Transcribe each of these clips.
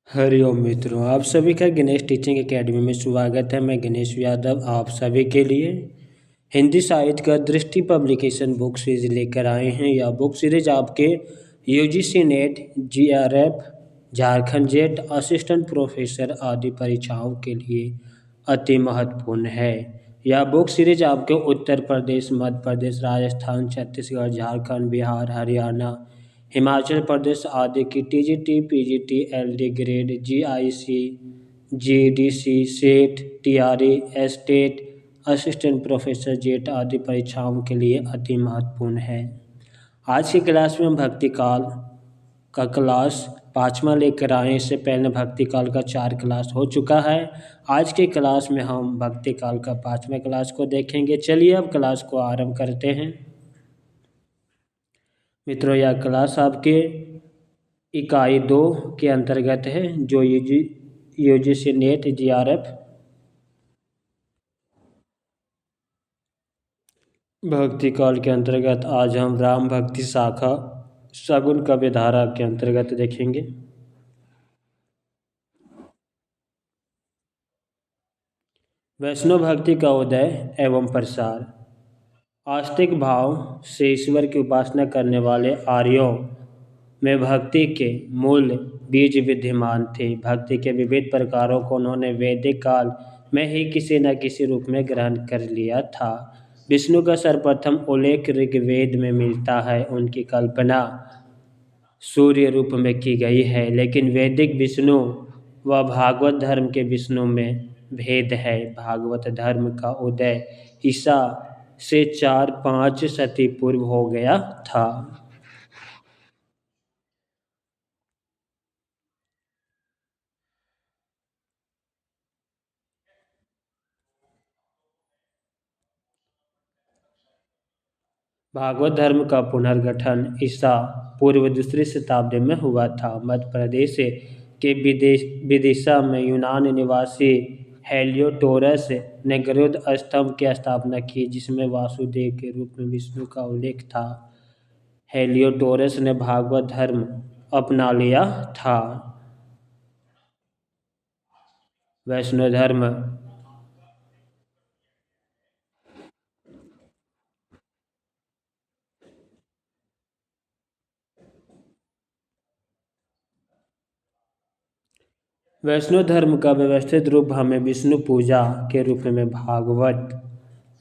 हरिओम मित्रों, आप सभी का गणेश टीचिंग एकेडमी में स्वागत है। मैं गणेश यादव आप सभी के लिए हिंदी साहित्य का दृष्टि पब्लिकेशन बुक सीरीज लेकर आए हैं। यह बुक सीरीज आपके UGC net, GRF, Jharkhand jet, assistant professor आदि परीक्षाओं के लिए अति महत्वपूर्ण है। यह बुक सीरीज आपके उत्तर प्रदेश, मध्य प्रदेश, राजस्थान, छत्तीसगढ़, झारखंड, बिहार, हरियाणा, हिमाचल प्रदेश आदि की TGT, PGT, LD grade, GIC, GDC, SET, TRE, state, assistant professor JET आदि परीक्षाओं के लिए अति महत्वपूर्ण है। आज की क्लास में हम भक्ति काल का क्लास 5वां लेकर आए। इससे पहले भक्ति काल का 4 क्लास हो चुका है। आज के क्लास में हम भक्ति काल का 5वें क्लास को देखेंगे। चलिए अब क्लास को आरंभ करते हैं। मित्रों, यह क्लास आपके इकाई 2 के अंतर्गत है, जो यूजीसी नेट, जीआरएफ भक्ति काल के अंतर्गत आज हम राम भक्ति शाखा सगुन काव्य धारा के अंतर्गत देखेंगे। वैष्णव भक्ति का उदय एवं प्रसार। आस्तिक भाव से ईश्वर की उपासना करने वाले आर्यों में भक्ति के मूल बीज विद्यमान थे। भक्ति के विविध प्रकारों को उन्होंने वैदिक काल में ही किसी न किसी रूप में ग्रहण कर लिया था। विष्णु का सर्वप्रथम उल्लेख ऋग्वेद में मिलता है। उनकी कल्पना सूर्य रूप में की गई है, लेकिन वैदिक विष्णु व भागवत धर्म के विष्णु में भेद है। भागवत धर्म का उदय ईसा से 4-5 शती पूर्व हो गया था। भागवत धर्म का पुनर्गठन ईसा पूर्व 2री शताब्दी में हुआ था। मध्य प्रदेश के विदिशा में यूनान निवासी हेलियोडोरस ने गरुड़ स्तंभ की स्थापना की, जिसमें वासुदेव के रूप में विष्णु का उल्लेख था। हेलियोडोरस ने भागवत धर्म अपना लिया था। वैष्णव धर्म वैष्णव धर्म का व्यवस्थित रूप हमें विष्णु पूजा के रूप में भागवत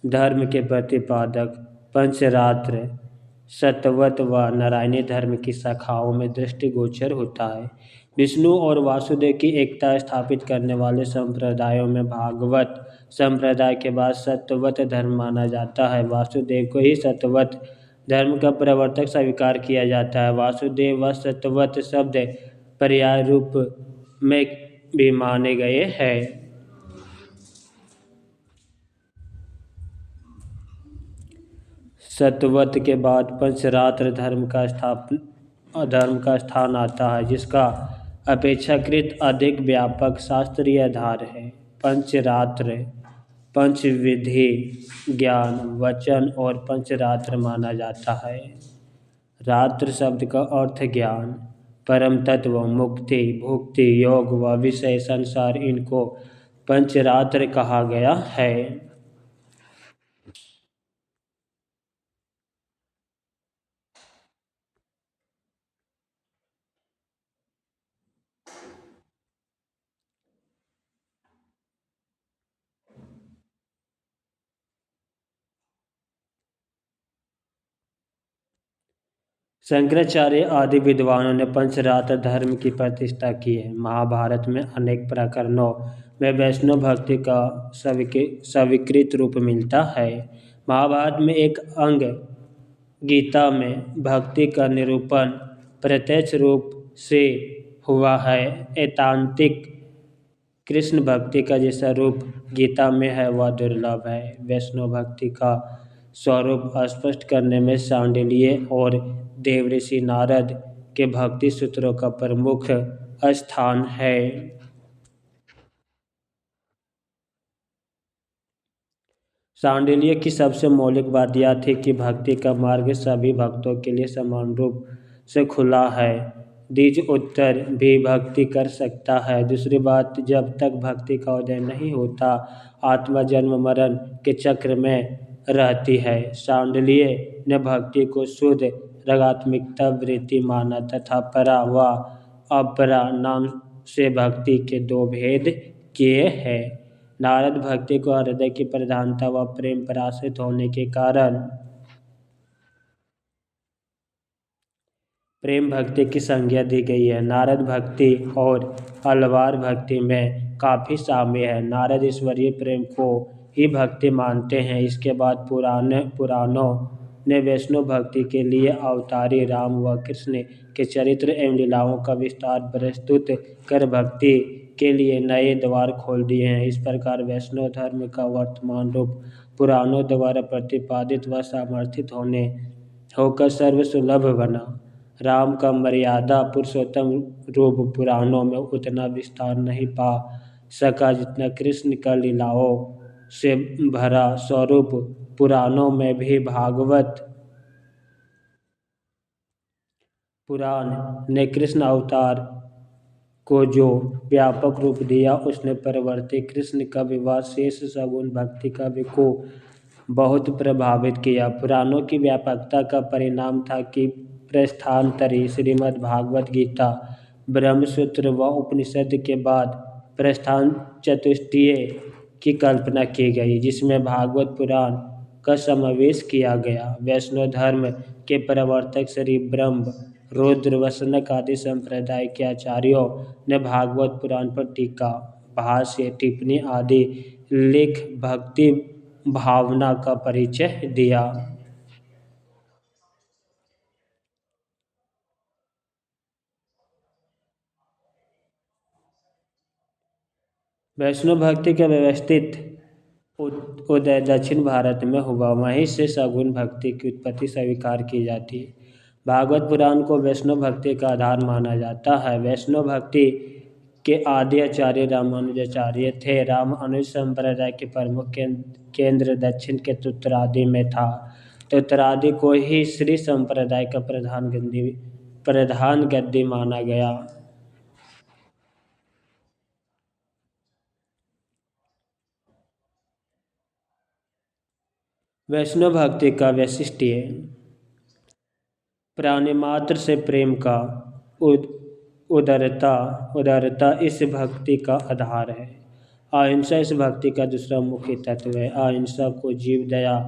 धर्म के प्रतिपादक पंचरात्र, शतवत व नारायणी धर्म की शाखाओं में दृष्टिगोचर होता है। विष्णु और वासुदेव की एकता स्थापित करने वाले संप्रदायों में भागवत संप्रदाय के बाद शतवत धर्म माना जाता है। वासुदेव को ही शतवत धर्म का प्रवर्तक स्वीकार किया जाता है। वासुदेव व शतवत शब्द पर्याय रूप में भी माने गए हैं। शतवत के बाद पंचरात्र धर्म का स्थान आता है, जिसका अपेक्षाकृत अधिक व्यापक शास्त्रीय आधार है। पंचरात्र पंचविधि, ज्ञान, वचन और पंचरात्र माना जाता है। रात्र शब्द का अर्थ ज्ञान, परम तत्व, मुक्ति, भुक्ति, योग व विषय संसार, इनको पंचरात्र कहा गया है। शंकराचार्य आदि विद्वानों ने पंचरात्र धर्म की प्रतिष्ठा की है। महाभारत में अनेक प्रकरणों में वैष्णव भक्ति का स्वीकृत रूप मिलता है। महाभारत में एक अंग गीता में भक्ति का निरूपण प्रत्यक्ष रूप से हुआ है। एकांतिक कृष्ण भक्ति का जैसा रूप गीता में है, वह दुर्लभ है। वैष्णव भक्ति का स्वरूप स्पष्ट करने में शांडिल्य और देवऋषि नारद के भक्ति सूत्रों का प्रमुख स्थान है। शांडिल्य की सबसे मौलिक बात यह थी कि भक्ति का मार्ग सभी भक्तों के लिए समान रूप से खुला है। द्विज उत्तर भी भक्ति कर सकता है। दूसरी बात, जब तक भक्ति का उदय नहीं होता आत्मा जन्म मरण के चक्र में रहती है। शांडिल्य ने भक्ति को शुद्ध रागात्मिकता वृत्ति माना तथा परा व अपरा नाम से भक्ति के दो भेद किए हैं। नारद भक्ति को हृदय की प्रधानता व प्रेम पर आश्रित होने के कारण प्रेम भक्ति की संज्ञा दी गई है। नारद भक्ति और अलवार भक्ति में काफ़ी साम्य है। नारद ईश्वरीय प्रेम को ही भक्ति मानते हैं। इसके बाद पुराणों ने वैष्णव भक्ति के लिए अवतारी राम व कृष्ण के चरित्र एवं लीलाओं का विस्तार प्रस्तुत कर भक्ति के लिए नए द्वार खोल दिए हैं। इस प्रकार वैष्णव धर्म का वर्तमान रूप पुराणों द्वारा प्रतिपादित व समर्थित होकर सर्वसुलभ बना। राम का मर्यादा पुरुषोत्तम रूप पुराणों में उतना विस्तार नहीं पा सका जितना कृष्ण का लीलाओं से भरा स्वरूप पुराणों में भी। भागवत पुराण ने कृष्ण अवतार को जो व्यापक रूप दिया उसने परवर्ती कृष्ण का विवाह शेष सगुण भक्ति कवि को बहुत प्रभावित किया। पुराणों की व्यापकता का परिणाम था कि प्रस्थानतरी श्रीमद् भागवत गीता ब्रह्मसूत्र व उपनिषद के बाद प्रस्थान चतुष्टय की कल्पना की गई जिसमें भागवत पुराण का समावेश किया गया। वैष्णव धर्म के प्रवर्तक श्री ब्रह्म रुद्र व सनक आदि संप्रदाय के आचार्यों ने भागवत पुराण पर टीका भाष्य टिप्पणी आदि लिख भक्ति भावना का परिचय दिया। वैष्णव भक्ति का व्यवस्थित उदय दक्षिण भारत में हुआ, वहीं से सगुण भक्ति की उत्पत्ति स्वीकार की जाती है। भागवत पुराण को वैष्णव भक्ति का आधार माना जाता है। वैष्णव भक्ति के आदि आचार्य रामानुजाचार्य थे। रामानुज संप्रदाय के प्रमुख केंद्र दक्षिण के उत्तरादि में था। उत्तरादि को ही श्री संप्रदाय का प्रधान गद्दी माना गया। वैष्णव भक्ति का वैशिष्ट्य प्राणिमात्र से प्रेम का उदारता इस भक्ति का आधार है। अहिंसा इस भक्ति का दूसरा मुख्य तत्व है। अहिंसा को जीव दया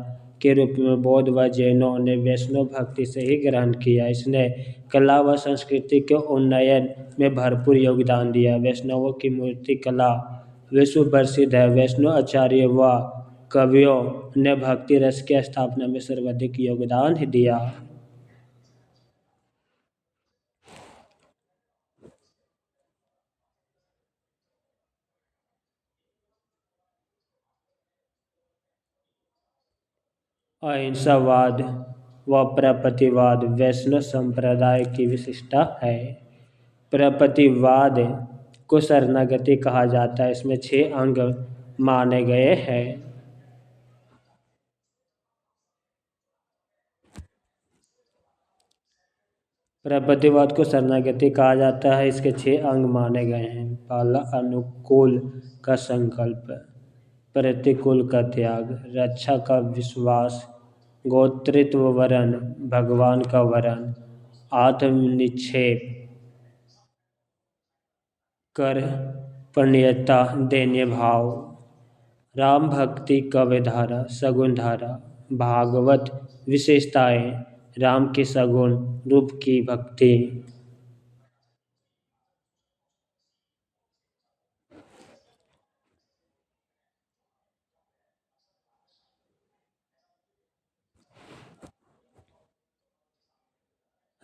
के रूप में बौद्ध व जैनों ने वैष्णव भक्ति से ही ग्रहण किया। इसने कला व संस्कृति के उन्नयन में भरपूर योगदान दिया। वैष्णवों की मूर्ति कला विश्व प्रसिद्ध है। वैष्णव आचार्य व कवियों ने भक्ति रस की स्थापना में सर्वाधिक योगदान दिया। अहिंसावाद व प्रपतिवाद वैष्णव संप्रदाय की विशिष्टता है। प्रपतिवाद को शरणागति कहा जाता है। इसमें 6 अंग माने गए हैं। प्रपतिवाद को शरणागति कहा जाता है। इसके 6 अंग माने गए हैं। पहला अनुकूल का संकल्प, प्रतिकूल का त्याग, रक्षा का विश्वास, गोत्रित्व वरण, भगवान का वरण, आत्मनिक्षेप, कर पुण्यता, दैन्य भाव। राम भक्ति काव्यधारा सगुण धारा। भागवत विशेषताएं राम के सगुण रूप की भक्ति।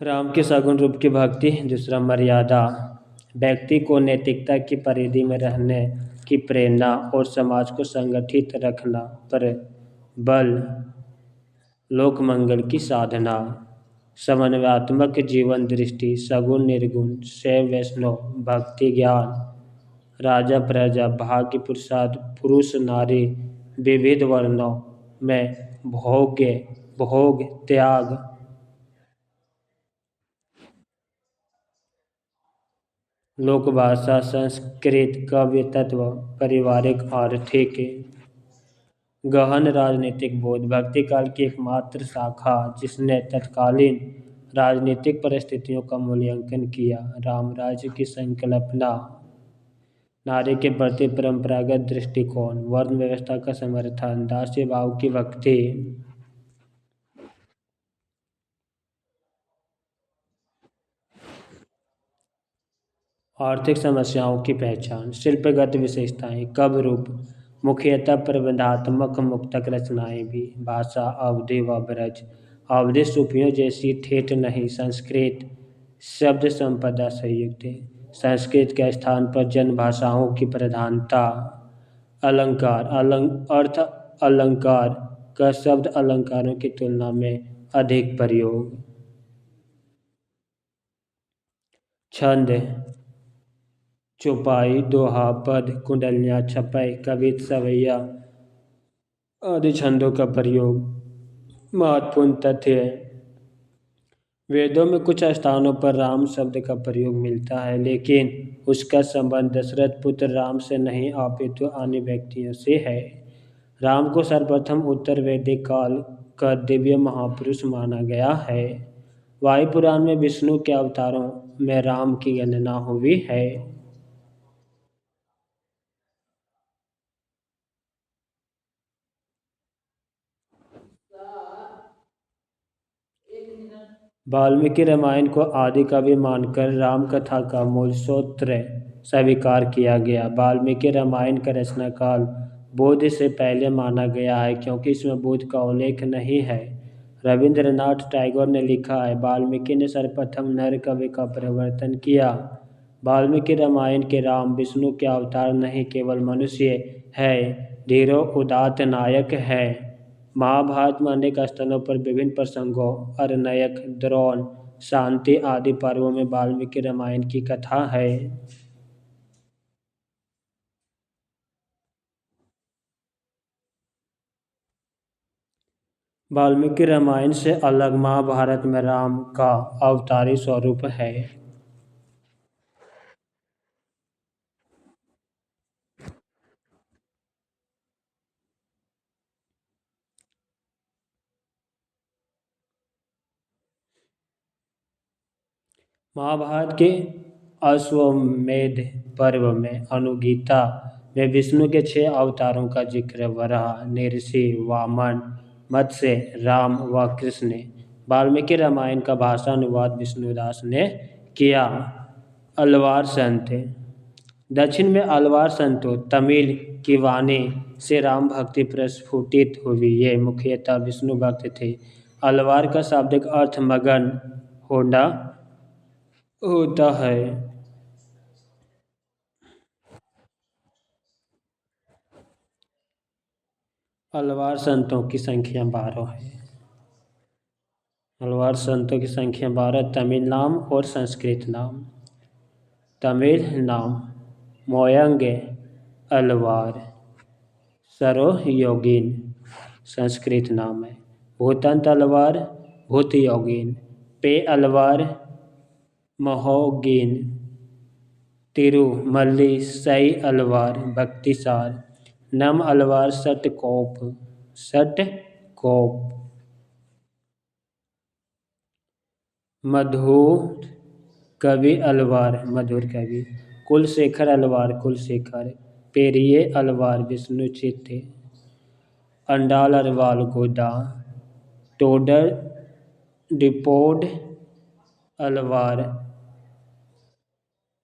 राम के सगुण रूप की भक्ति। दूसरा मर्यादा, व्यक्ति को नैतिकता की परिधि में रहने की प्रेरणा और समाज को संगठित रखना पर बल। लोक मंगल की साधना, समन्वयात्मक जीवन दृष्टि, सगुण निर्गुण, शैव वैष्णव भक्ति ज्ञान, राजा प्रजा, भाग्य पुरुषार्थ, पुरुष नारी, विविध वर्णों में भोग त्याग। लोकभाषा संस्कृत काव्य तत्व पारिवारिक आर्थिक गहन राजनीतिक बोध भक्ति काल की एकमात्र शाखा जिसने तत्कालीन राजनीतिक परिस्थितियों का मूल्यांकन किया। राम राज्य की संकल्पना नारी के प्रति परंपरागत दृष्टिकोण वर्ण व्यवस्था का समर्थन दास्य भाव की भक्ति आर्थिक समस्याओं की पहचान शिल्पगत विशेषताएं कवि रूप मुख्यतः प्रबंधात्मक मुक्तक रचनाएं भी भाषा अवधि व ब्रज अवधि सूफियों जैसी ठेठ नहीं संस्कृत शब्द संपदा संयुक्त है संस्कृत के स्थान पर जन भाषाओं की प्रधानता अलंकार अर्थ अलंकार का शब्द अलंकारों की तुलना में अधिक प्रयोग छंद चौपाई दोहा पद कुंडलियाँ छपाई कवित सवैया आदि छंदों का प्रयोग महत्वपूर्ण तथ्य है वेदों में कुछ स्थानों पर राम शब्द का प्रयोग मिलता है लेकिन उसका संबंध दशरथ पुत्र राम से नहीं अपितु अन्य व्यक्तियों से है राम को सर्वप्रथम उत्तर वैदिक काल का दिव्य महापुरुष माना गया है वायु पुराण में विष्णु के अवतारों में राम की गणना हुई है वाल्मीकि रामायण को आदि काव्य मानकर राम कथा का मूल स्रोत स्वीकार किया गया वाल्मीकि रामायण का रचना काल बुद्ध से पहले माना गया है क्योंकि इसमें बुद्ध का उल्लेख नहीं है रविंद्रनाथ टैगोर ने लिखा है वाल्मीकि ने सर्वप्रथम नर कवि का प्रवर्तन किया वाल्मीकि रामायण के राम विष्णु के अवतार नहीं केवल मनुष्य है धीरो उदात्त नायक है महाभारत में अनेक स्थानों पर विभिन्न प्रसंगों अरण्यक द्रोण शांति आदि पर्वों में वाल्मीकि रामायण की कथा है वाल्मीकि रामायण से अलग महाभारत में राम का अवतारी स्वरूप है महाभारत के अश्वमेध पर्व में अनुगीता में विष्णु के 6 अवतारों का जिक्र वराह नृसिंह वामन मत्स्य राम व कृष्ण वाल्मीकि रामायण का भाषा अनुवाद विष्णुदास ने किया अलवार संत दक्षिण में अलवार संतों तमिल की वाणी से राम भक्ति प्रस्फुटित हुई ये मुख्यतः विष्णु भक्त थे अलवार का शाब्दिक अर्थ मगन होना होता है अलवार संतों की संख्या 12 है अलवार संतों की संख्या 12 तमिल नाम और संस्कृत नाम तमिल नाम मोयंगे अलवार सरो योगिन संस्कृत नाम है भूतंत अलवार भूत योगिन पे अलवार महोगिन तिरुमल्ली सई अलवार भक्तिसार नम अलवार सटकोप मधुर कवि अलवार मधुर कवि कुलशेखर अलवार कुलशेखर पेरिये अलवार विष्णु चित्ते अंडाल अलवार गोदा टोडर डिपोड अलवार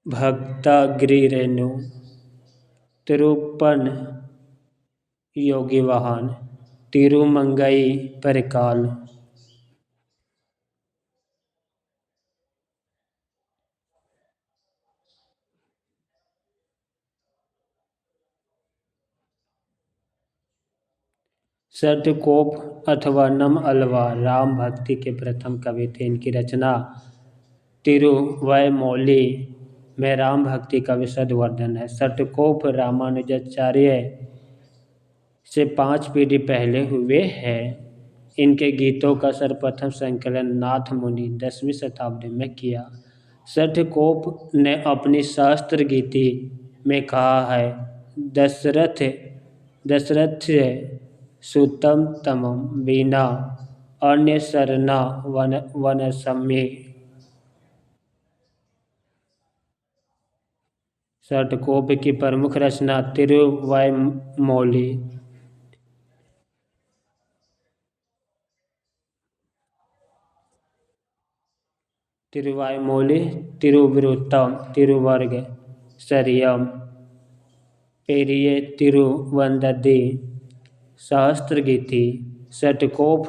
भक्ताग्रि रेणु तिरुपन योगी वाहन तिरुमंगई परकाल सटकोप अथवा नम अलवार राम भक्ति के प्रथम कवि थे इनकी रचना तिरुवैमौली में राम भक्ति का विशद वर्णन है सटकोप रामानुजाचार्य से 5 पीढ़ी पहले हुए हैं इनके गीतों का सर्वप्रथम संकलन नाथ मुनि 10वीं शताब्दी में किया सठकोप ने अपनी शास्त्र गीति में कहा है, दशरथ दशरथ सुतम तमम बिना अन्य शरणा वनसम्य। सठकोप की प्रमुख रचना तिरुवैमौली। तिरुवाइमोली, तिरुवृत्तम, तिरुवर्ग, सरियम, पेरिये तिरुवंददी, सहस्त्रगीति, षटकोप।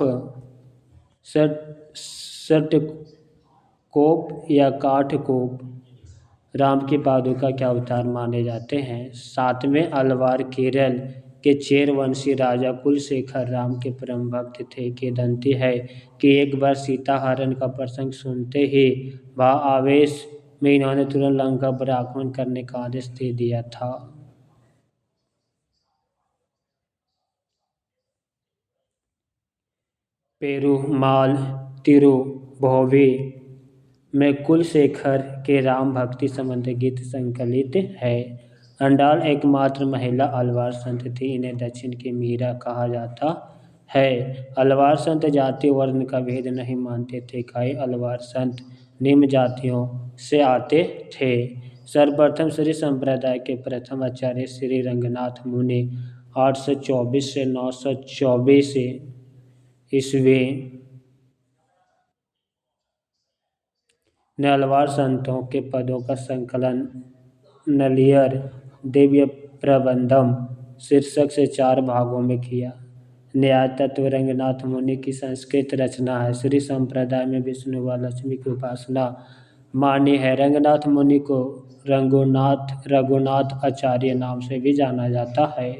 षटकोप या काठकोप राम की पादुका के अवतार माने जाते हैं। 7वें अलवार केरल के चेरवंशी राजा कुलशेखर राम के परम भक्त थे। किंवदंती है कि एक बार सीता हरण का प्रसंग सुनते ही भाव आवेश में इन्होंने तुरंत लंका पर आक्रमण करने का आदेश दे दिया था। पेरुमाल तिरुभोवी में कुलशेखर के राम भक्ति संबंधी गीत संकलित है। अंडाल एकमात्र महिला अलवार संत थी। इन्हें दक्षिण की मीरा कहा जाता है। अलवार संत जाति वर्ण का भेद नहीं मानते थे। कई अलवार संत निम्न जातियों से आते थे। सर्वप्रथम श्री संप्रदाय के प्रथम आचार्य श्री रंगनाथ मुनि 824 से 924 ईस्वी ने अलवार संतों के पदों का संकलन नलियर दिव्य प्रबंधम शीर्षक से 4 भागों में किया। न्याय तत्व रंगनाथ मुनि की संस्कृत रचना है। श्री संप्रदाय में विष्णु व लक्ष्मी की उपासना मान्य है। रंगनाथ मुनि को रघुनाथ आचार्य नाम से भी जाना जाता है।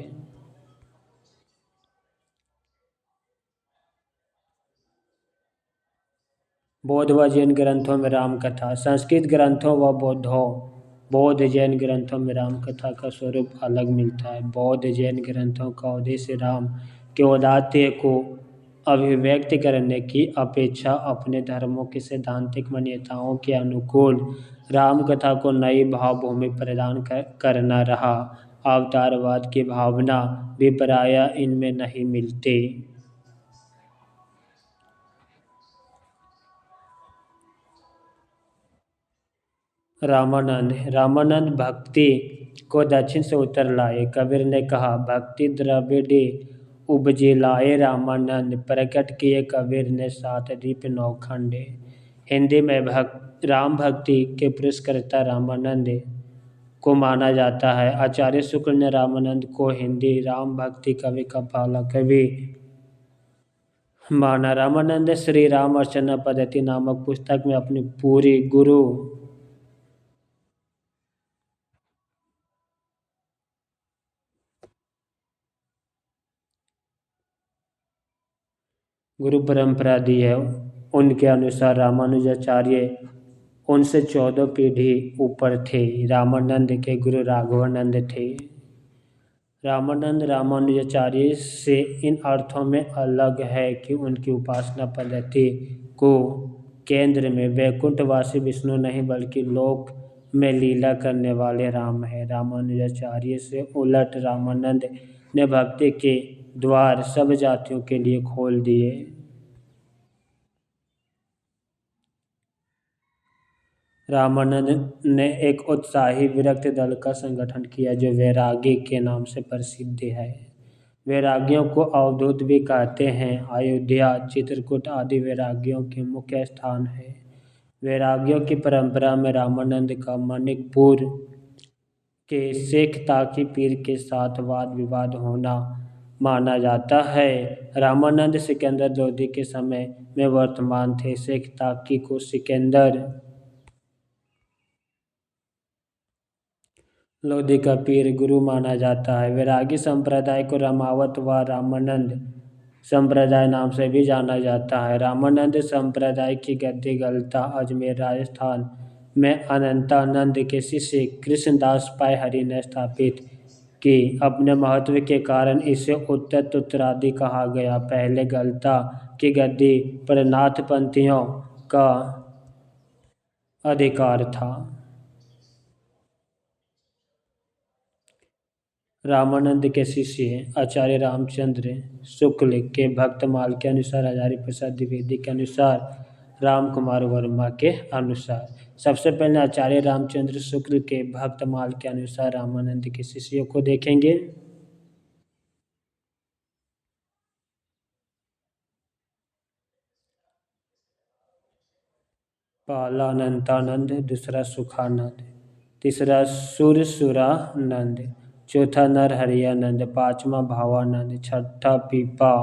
बौद्ध व जैन ग्रंथों में राम कथा। संस्कृत ग्रंथों व बौद्ध जैन ग्रंथों में राम कथा का स्वरूप अलग मिलता है। बौद्ध जैन ग्रंथों का उद्देश्य राम के औदात्य को अभिव्यक्त करने की अपेक्षा अपने धर्मों की सैद्धांतिक मान्यताओं के अनुकूल राम कथा को नई भावभूमि प्रदान करना रहा। अवतारवाद की भावना भी प्रायः इनमें नहीं मिलती। रामानंद भक्ति को दक्षिण से उत्तर लाए। कबीर ने कहा, भक्ति द्रविड़ उपजे लाए रामानंद, प्रकट किए कबीर ने 7 दीप 9 खंड। हिंदी में राम भक्ति के पुरस्कर्ता रामानंद को माना जाता है। आचार्य शुक्ल ने रामानंद को हिंदी राम भक्ति कवि का पहला कवि माना। रामानंद श्री राम अर्चना पद्धति नामक पुस्तक में अपनी पूरी गुरु परंपरा दी है। उनके अनुसार रामानुजाचार्य उनसे 14 पीढ़ी ऊपर थे। रामानंद के गुरु राघवानंद थे। रामानंद रामानुजाचार्य से इन अर्थों में अलग है कि उनकी उपासना पद्धति को केंद्र में वैकुंठवासी विष्णु नहीं बल्कि लोक में लीला करने वाले राम है। रामानुजाचार्य से उलट रामानंद ने भक्ति के द्वार सब जातियों के लिए खोल दिए। रामानंद ने एक उत्साही विरक्त दल का संगठन किया जो वैरागी के नाम से प्रसिद्ध है। वैरागियों को अवधूत भी कहते हैं। अयोध्या, चित्रकूट आदि वैरागियों के मुख्य स्थान है। वैरागियों की परंपरा में रामानंद का मणिकपुर के शेख ताकी पीर के साथ वाद विवाद होना माना जाता है। रामानंद सिकंदर लोदी के समय में वर्तमान थे। शेख ताकी को सिकंदर लोदी का पीर गुरु माना जाता है। वैरागी संप्रदाय को रामावत व रामानंद संप्रदाय नाम से भी जाना जाता है। रामानंद संप्रदाय की गद्दी गलता अजमेर राजस्थान में अनंतानंद के शिष्य कृष्णदास पाय हरि ने स्थापित की। अपने महत्व के कारण इसे उत्तरादि कहा गया। पहले गलता की गद्दी पर नाथपंथियों का अधिकार था। रामानंद के शिष्य आचार्य रामचंद्र शुक्ल के भक्तमाल के अनुसार, हजारी प्रसाद द्विवेदी के अनुसार, राम कुमार वर्मा के अनुसार। सबसे पहले आचार्य रामचंद्र शुक्ल के भक्तमाल के अनुसार रामानंद के शिष्यों को देखेंगे। पहला अनंतानंद, दूसरा सुखानंद, तीसरा सुरसुरानंद, चौथा नरहरियानंद, पांचवा भावानंद, छठा पीपा,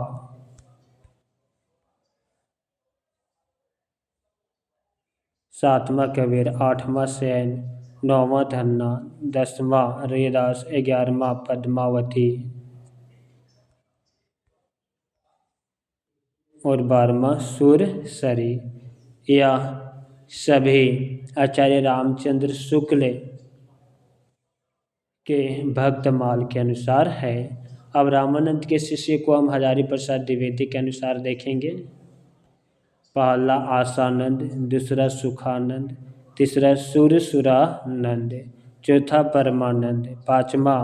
सातवां कबीर, आठवां सेन, नौवां धन्ना, दसवां रैदास, 11वां पद्मावती और 12वां सुरसरी। यह सभी आचार्य रामचंद्र शुक्ल के भक्तमाल के अनुसार है। अब रामानंद के शिष्य को हम हजारी प्रसाद द्विवेदी के अनुसार देखेंगे। पहला आसानंद, दूसरा सुखानंद, तीसरा सुरसुरानंद, चौथा परमानंद, पांचवा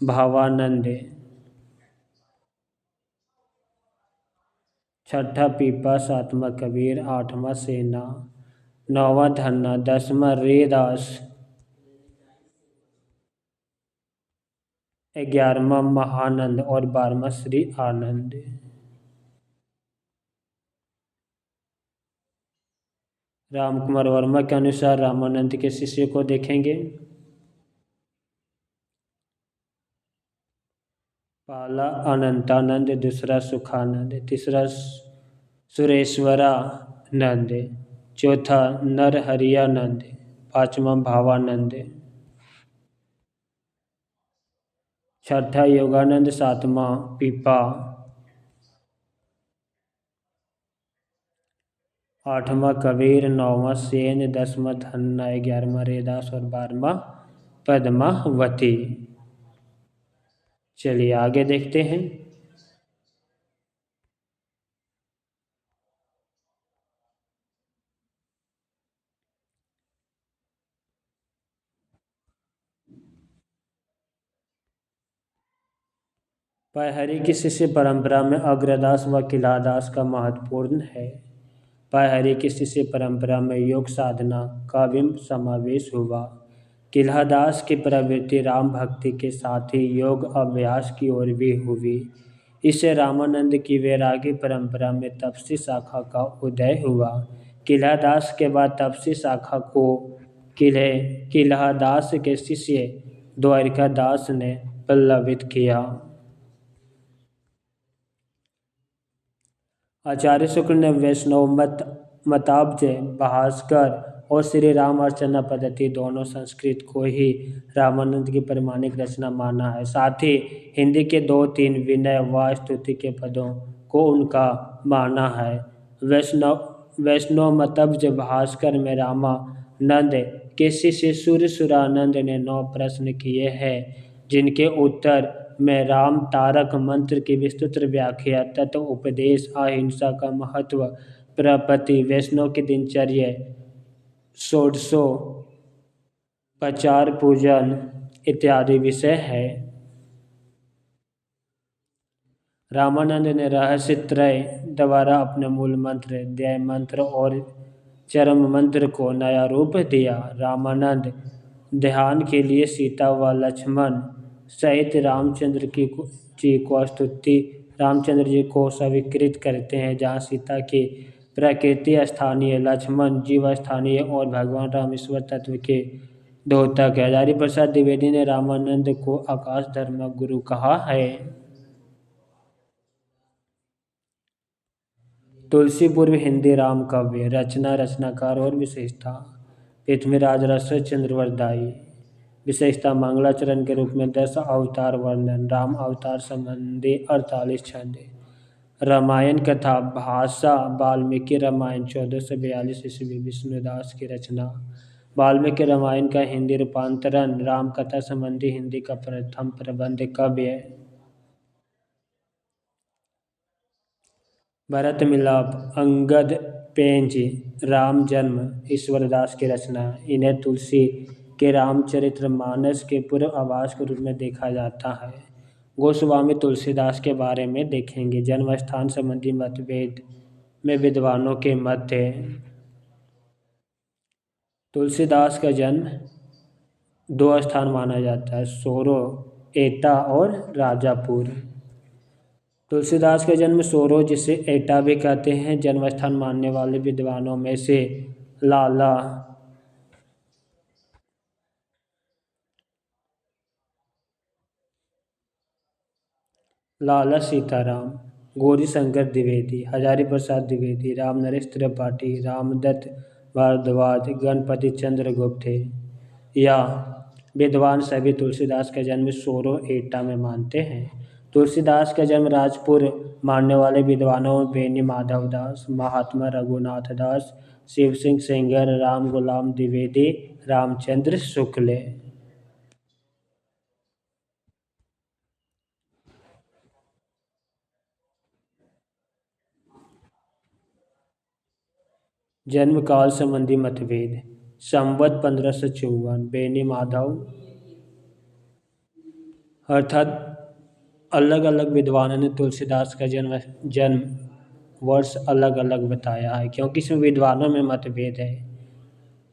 भावानंद, छठा पीपा, सातवां कबीर, आठवां सेना, नौवां धन्ना, 10वां रैदास, 11वां महानंद और 12वां श्री आनंद। राम कुमार वर्मा के अनुसार रामानंद के शिष्य को देखेंगे। पहला अनंतानंद, दूसरा सुखानंद, तीसरा सुरेश्वरानंद, चौथा नरहरियानंद, पांचवा भावानंद, छठा योगानंद, सातवां पीपा, आठवां कबीर, नौवां सेन, 10वां धन्ना, 11वां रैदास और 12वां पद्मावती। चलिए आगे देखते हैं। पयहरी की शिष्य परंपरा में अग्रदास व किलादास का महत्वपूर्ण है। पयहरी की शिष्य परंपरा में योग साधना का भी समावेश हुआ। किलादास की प्रवृत्ति राम भक्ति के साथ ही योग अभ्यास की ओर भी हुई। इससे रामानंद की वैरागी परंपरा में तपसी शाखा का उदय हुआ। किलादास के बाद तपसी शाखा को किलादास के शिष्य द्वारिकादास ने पल्लवित किया। आचार्य शुक्ल ने वैष्णव मताब्ज भास्कर और श्री राम अर्चना पद्धति दोनों संस्कृत को ही रामानंद की प्रमाणिक रचना माना है। साथ ही हिंदी के 2-3 विनय व स्तुति के पदों को उनका माना है। वैष्णव मतब्ज भास्कर में रामानंद के शिष्य सुरसुरानंद ने 9 प्रश्न किए हैं, जिनके उत्तर में राम तारक मंत्र की विस्तृत व्याख्या, तत्व उपदेश, अहिंसा का महत्व, प्रपत्ति, वैष्णव की दिनचर्या, षोडशोपचार पूजन इत्यादि विषय है। रामानंद ने रहस्य त्रय द्वारा अपने मूल मंत्र, ध्येय मंत्र और चरम मंत्र को नया रूप दिया। रामानंद ध्यान के लिए सीता व लक्ष्मण सहित रामचंद्र जी को स्वीकृत करते हैं, जहाँ सीता की प्रकृति स्थानीय, लक्ष्मण जीव स्थानीय और भगवान राम ईश्वर तत्व के द्योतक है। हजारी प्रसाद द्विवेदी ने रामानंद को आकाश धर्म गुरु कहा है। तुलसी पूर्व हिंदी राम काव्य रचना, रचनाकार और विशेषता। पृथ्वीराज रसोई चंद्रवरदाई। विशेषता मंगलाचरण के रूप में 10 अवतार वर्णन, राम अवतार संबंधी 48 छंद। रामायण कथा भाषा वाल्मीकि रामायण 1442 ईस्वी विष्णुदास की रचना। वाल्मीकि रामायण का हिंदी रूपांतरण राम कथा संबंधी हिंदी का प्रथम प्रबंध काव्य। भरत मिलाप अंगद पेंज राम जन्म ईश्वरदास की रचना। इन्हें तुलसी के रामचरितमानस के पूर्व आभास के रूप में देखा जाता है। गोस्वामी तुलसीदास के बारे में देखेंगे। जन्म स्थान संबंधी मतभेद में विद्वानों के मत थे। तुलसीदास का जन्म दो स्थान माना जाता है, सोरो एटा और राजापुर। तुलसीदास का जन्म सोरो, जिसे एटा भी कहते हैं, जन्म स्थान मानने वाले विद्वानों में से लाला सीताराम, गौरी शंकर द्विवेदी, हजारी प्रसाद द्विवेदी, राम नरेश त्रिपाठी, रामदत्त भारद्वाज, गणपति चंद्र गुप्त या विद्वान सभी तुलसीदास का जन्म सोरो एटा में मानते हैं। तुलसीदास का जन्म राजपुर मानने वाले विद्वानों में बेनी माधव दास, महात्मा रघुनाथ दास, शिव सिंह सेंगर, राम गुलाम द्विवेदी, रामचंद्र शुक्ल। जन्म काल संबंधी मतभेद। संवत 1554 बेनी माधव अर्थात अलग अलग विद्वानों ने तुलसीदास का जन्म वर्ष अलग अलग बताया है, क्योंकि इसमें विद्वानों में मतभेद है।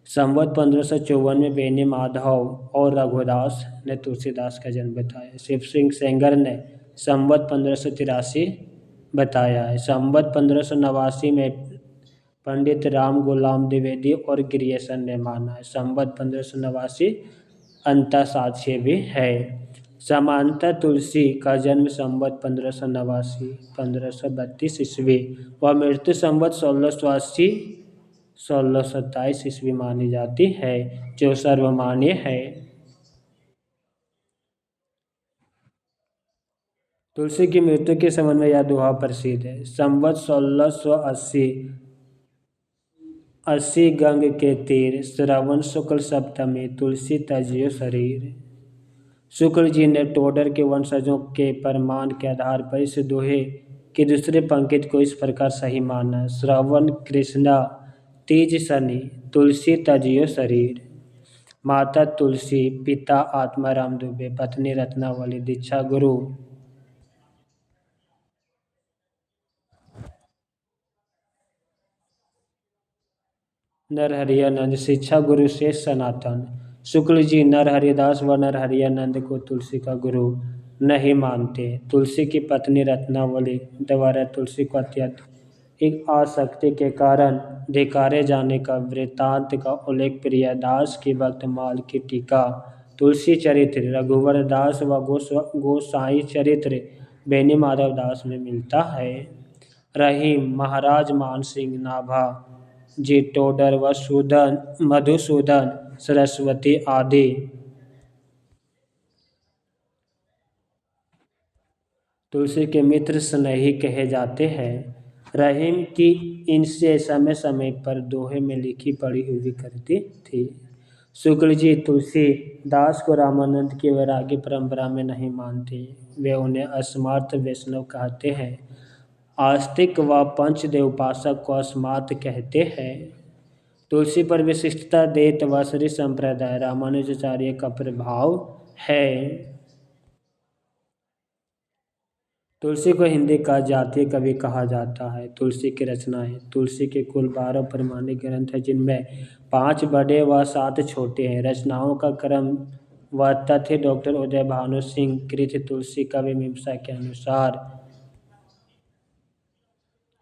संवत 1554 में बेनी माधव और रघुदास ने तुलसीदास का जन्म बताया। शिव सिंह सेंगर ने संवत 1583 बताया है। संवत 1589 में पंडित राम गुलाम द्विवेदी और गिरियसन ने माना है। संवत 1589 अंतःसाक्ष्य भी है। समांतर तुलसी का जन्म संवत 1532 ईस्वी व मृत्यु संवत 1680 1627 ईस्वी मानी जाती है, जो सर्वमान्य है। तुलसी की मृत्यु के संबंध में यह दोहा प्रसिद्ध है। संवत 1680 गंग के तीर, श्रवण शुक्ल सप्तमी, तुलसी तजियो शरीर। शुक्ल जी ने टोडर के वंशजों के प्रमाण के आधार पर इस दोहे की दूसरी पंक्ति को इस प्रकार सही माना। श्रवण कृष्णा तीज शनि, तुलसी तजियो शरीर। माता तुलसी, पिता आत्माराम दुबे, पत्नी रत्नावली, दीक्षा गुरु नरहरियानंद, शिक्षा गुरु शेष सनातन। शुक्ल जी नरहरिदास व नरहरियानंद को तुलसी का गुरु नहीं मानते। तुलसी की पत्नी रत्नावली द्वारा तुलसी को अत्यधिक आसक्ति के कारण धिकारे जाने का वृत्तांत का उल्लेख प्रियदास की भक्तमाल की टीका, तुलसी चरित्र रघुवर दास व गोसाई चरित्र बेनी माधव दास में मिलता है। रहीम, महाराज मान सिंह नाभा जी टोडर व मधुसूदन सरस्वती आदि तुलसी के मित्र स्नेही कहे जाते हैं। रहीम की इनसे समय समय पर दोहे में लिखी पढ़ी हुई करती थी। शुक्ल जी तुलसी दास को रामानंद की वैराग्य परंपरा में नहीं मानते। वे उन्हें अस्मार्थ वैष्णव कहते हैं। आस्तिक व पंचदेव उपासक को अस्मार्थ कहते हैं। तुलसी पर विशिष्टता देत व श्री संप्रदाय रामानुजाचार्य का प्रभाव है। तुलसी को हिंदी का जातीय कवि कहा जाता है। तुलसी की रचनाएं। तुलसी के कुल 12 प्रमाणिक ग्रंथ हैं, जिनमें 5 बड़े व 7 छोटे हैं। रचनाओं का क्रम व तथ्य डॉक्टर उदय भानु सिंह कृत तुलसी काव्य मीमांसा के अनुसार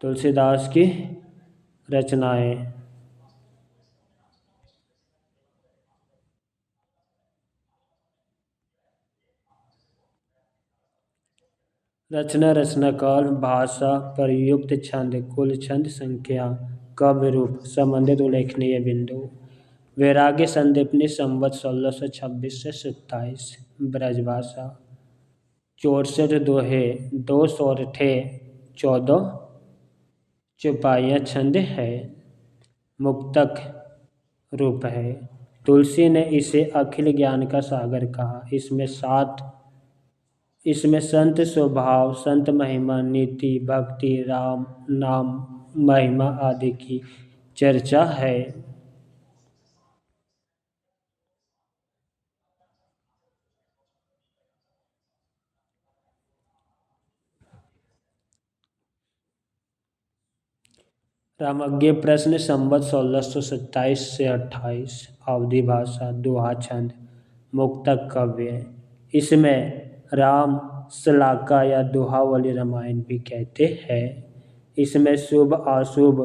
तुलसीदास की रचनाएं। रचना काल, भाषा, प्रयुक्त छंद, कुल छंद संख्या, काव्य रूप, संबंधित उल्लेखनीय बिंदु। वैराग्य संदीपनी संवत 1626 से 27, ब्रजभाषा। 64 दोहे, 2 सोरठे, 14 चौपाइयाँ छंद है, मुक्तक रूप है। तुलसी ने इसे अखिल ज्ञान का सागर कहा। इसमें संत स्वभाव, संत महिमा, नीति, भक्ति, राम नाम, महिमा आदि की चर्चा है। रामज्ञ प्रश्न संवत 1627 से 28, अवधि भाषा, दोहा छंद, मुक्तक काव्य। इसमें राम शलाका या दोहावली रामायण भी कहते हैं। इसमें शुभ अशुभ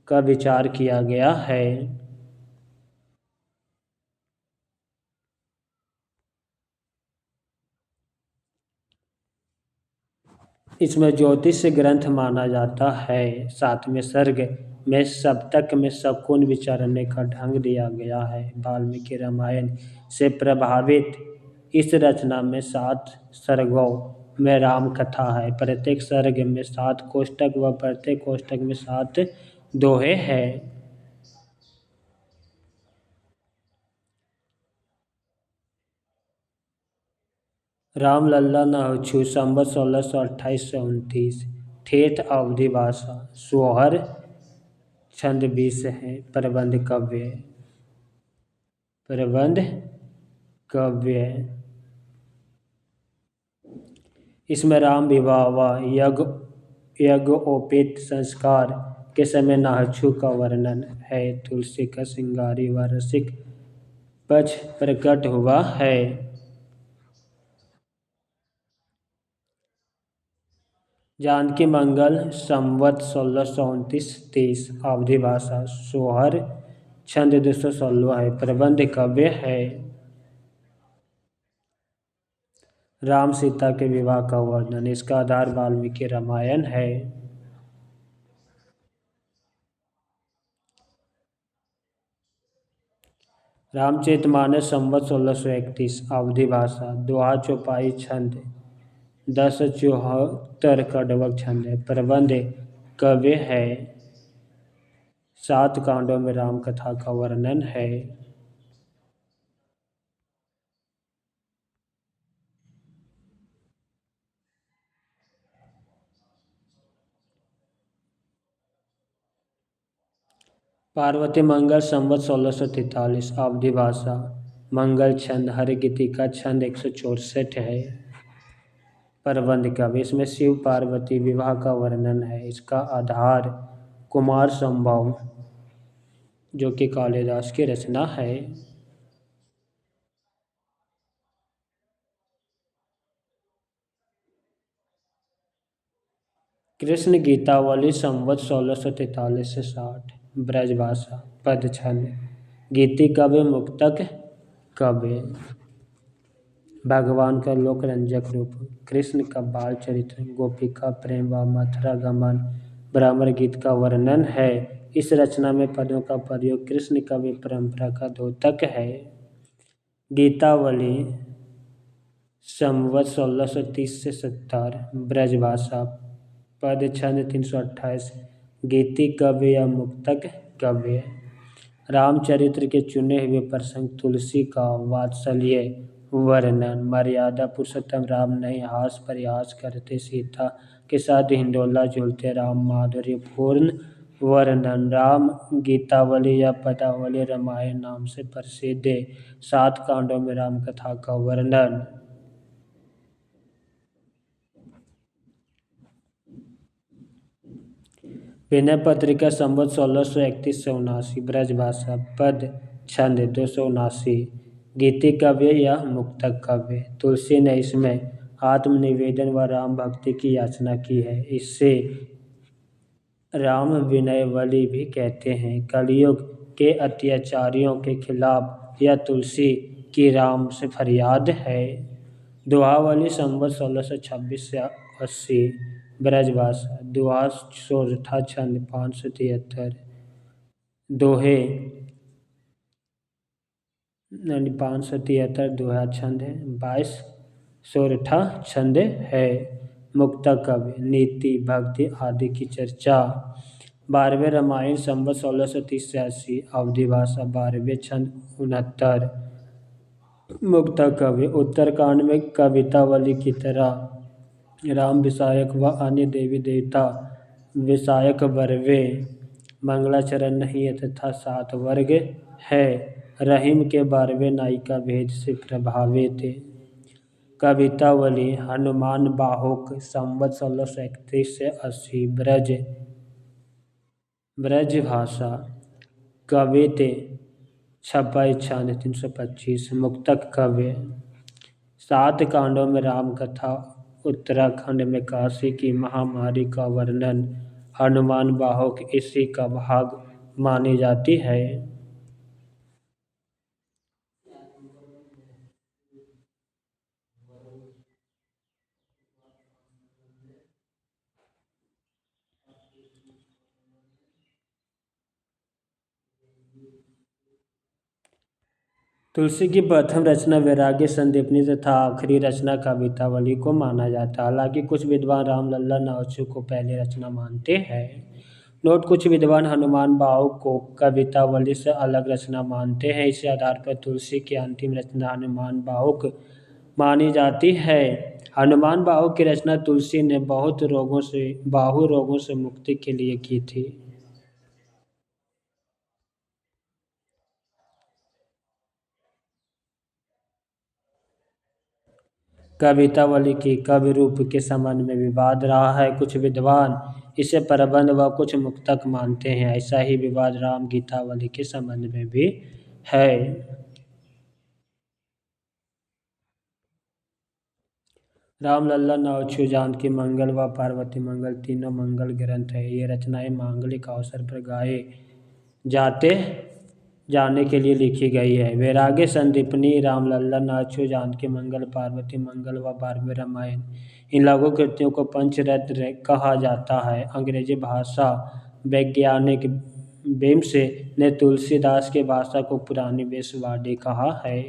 का विचार किया गया है। इसमें ज्योतिष ग्रंथ माना जाता है। सातवें सर्ग में सप्तक में शकुन विचारने का ढंग दिया गया है। वाल्मीकि रामायण से प्रभावित इस रचना में 7 सर्गों में राम कथा है। प्रत्येक सर्ग में 7 कोष्ठक व प्रत्येक कोष्ठक में 7 दोहे हैं। राम लल्ला नहुछु संवत 1628 से 29, ठेठ अवधि भाषा, सोहर छंद 20 है। प्रबंध काव्य। प्रबंध काव्य। इसमें राम विवाह व यज्ञोपवीत संस्कार के समय नाहछु का वर्णन है। तुलसी का श्रृंगारी व रसिक पक्ष प्रकट हुआ है। जानकी मंगल संवत 1629-30, अवधि भाषा, सोहर छंद 216 है। प्रबंध काव्य है। राम सीता के विवाह का वर्णन। इसका आधार वाल्मीकि रामायण है। रामचरितमानस संवत 1631, अवधि भाषा, दोहा चौपाई छंद 1074 का डबक छंद है। प्रबंध काव्य है। 7 कांडों में राम कथा का वर्णन है। पार्वती मंगल संवत 1643, अवधि भाषा, मंगल छंद, हरि गीतिका छंद 164 है। प्रबंध काव्य। इसमें शिव पार्वती विवाह का वर्णन है। इसका आधार कुमार संभव जो कि कालिदास की रचना है। कृष्ण गीतावली संवत 1643 से 60, ब्रजभाषा, पद छंद, गीति काव्य, मुक्तक काव्य। भगवान का लोकरंजक रूप। कृष्ण का बाल चरित्र, गोपिका प्रेम व मथुरा गमन, भ्रमर गीत का वर्णन है। इस रचना में पदों का प्रयोग कृष्ण काव्य परंपरा का द्योतक है। गीतावली संवत 1630 से 70, ब्रजभाषा, पद छंद 328, गीति काव्य या मुक्तक काव्य। रामचरित्र के चुने हुए प्रसंग, तुलसी का वात्सल्य वर्णन, मर्यादा पुरुषोत्तम राम नहीं हास परिहास करते, सीता के साथ हिंडोला झूलते राम, माधुर्यपूर्ण वर्णन। राम गीतावली या पदावली रामायण नाम से प्रसिद्ध 7 कांडों में राम कथा का वर्णन। विनय पत्रिका संवत 1631 से 79, ब्रजभाषा, पद छंद 279, गीति काव्य या मुक्तक काव्य। तुलसी ने इसमें आत्मनिवेदन व राम भक्ति की याचना की है। इससे राम विनयवली भी कहते हैं। कलयुग के अत्याचारियों के खिलाफ यह तुलसी की राम से फरियाद है। दोहावली संवत 1626 से 80, ब्रजभाषा, दोहा सोरठा छंद 573, दोहे 573 दोहा छंद है, 22 सोरठा छंद है। मुक्तक काव्य, नीति भक्ति आदि की चर्चा। 12वें रामायण संवत 1630 से 80, अवधि भाषा, 12वें छंद 69, मुक्तक काव्य। उत्तरकांड में कवितावली की तरह राम विषयक व अन्य देवी देवता विषायक बरवे, मंगलाचरण नहीं है तथा सात वर्ग है। रहीम के बारहवें नायिका भेद से प्रभावित। कवितावली हनुमान बाहुक संवत 1631 से 80। ब्रज भाषा। कविते छपाई छंद 325। मुक्तक काव्य। 7 कांडों में राम कथा। उत्तराखंड में काशी की महामारी का वर्णन। हनुमान बाहुक इसी का भाग मानी जाती है। तुलसी की प्रथम रचना वैराग्य संदीपनी तथा आखिरी रचना कवितावली को माना जाता है। हालांकि कुछ विद्वान रामलल्ला नाउचू को पहली रचना मानते हैं। नोट: कुछ विद्वान हनुमान बाहुक को कवितावली से अलग रचना मानते हैं। इसी आधार पर तुलसी की अंतिम रचना हनुमान बाहुक मानी जाती है। हनुमान बाहुक की रचना तुलसी ने बाहु रोगों से मुक्ति के लिए की थी। कवितावली की काव्य रूप के संबंध में विवाद रहा है। कुछ विद्वान इसे प्रबंध व कुछ मुक्तक मानते हैं। ऐसा ही विवाद राम गीतावली के संबंध में भी है। रामलल्ला नाउचू जानकी मंगल व पार्वती मंगल तीनों मंगल ग्रंथ है। ये रचनाएं मांगलिक अवसर पर गाए जाते जाने के लिए लिखी गई है। वैराग्य संदीपनी रामलल्ला नाउचू जानकी मंगल पार्वती मंगल व 12वें रामायण, इन लघु कृतियों को पंचरत्न कहा जाता है। अंग्रेजी भाषा वैज्ञानिक बेम्स ने तुलसीदास की भाषा को पुरानी वेशवाणी कहा है।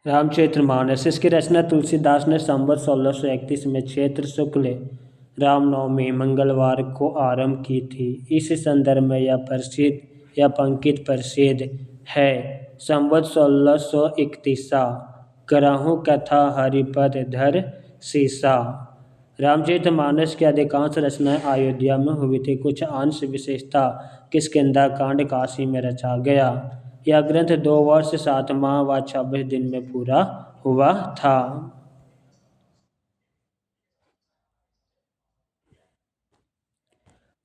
रामचरितमानस। इसकी रचना तुलसीदास ने संवत 1631 में चैत्र शुक्ल रामनवमी मंगलवार को आरंभ की थी। इस संदर्भ में यह पंक्ति प्रसिद्ध है। संवत 1631 करहूँ कथा हरिपद धर सीसा। रामचरितमानस की अधिकांश रचनाएं अयोध्या में हुई थी। कुछ अंश विशेषतः किष्किंधा कांड काशी में रचा गया। यह ग्रंथ 2 वर्ष 7 माह व 26 दिन में पूरा हुआ था।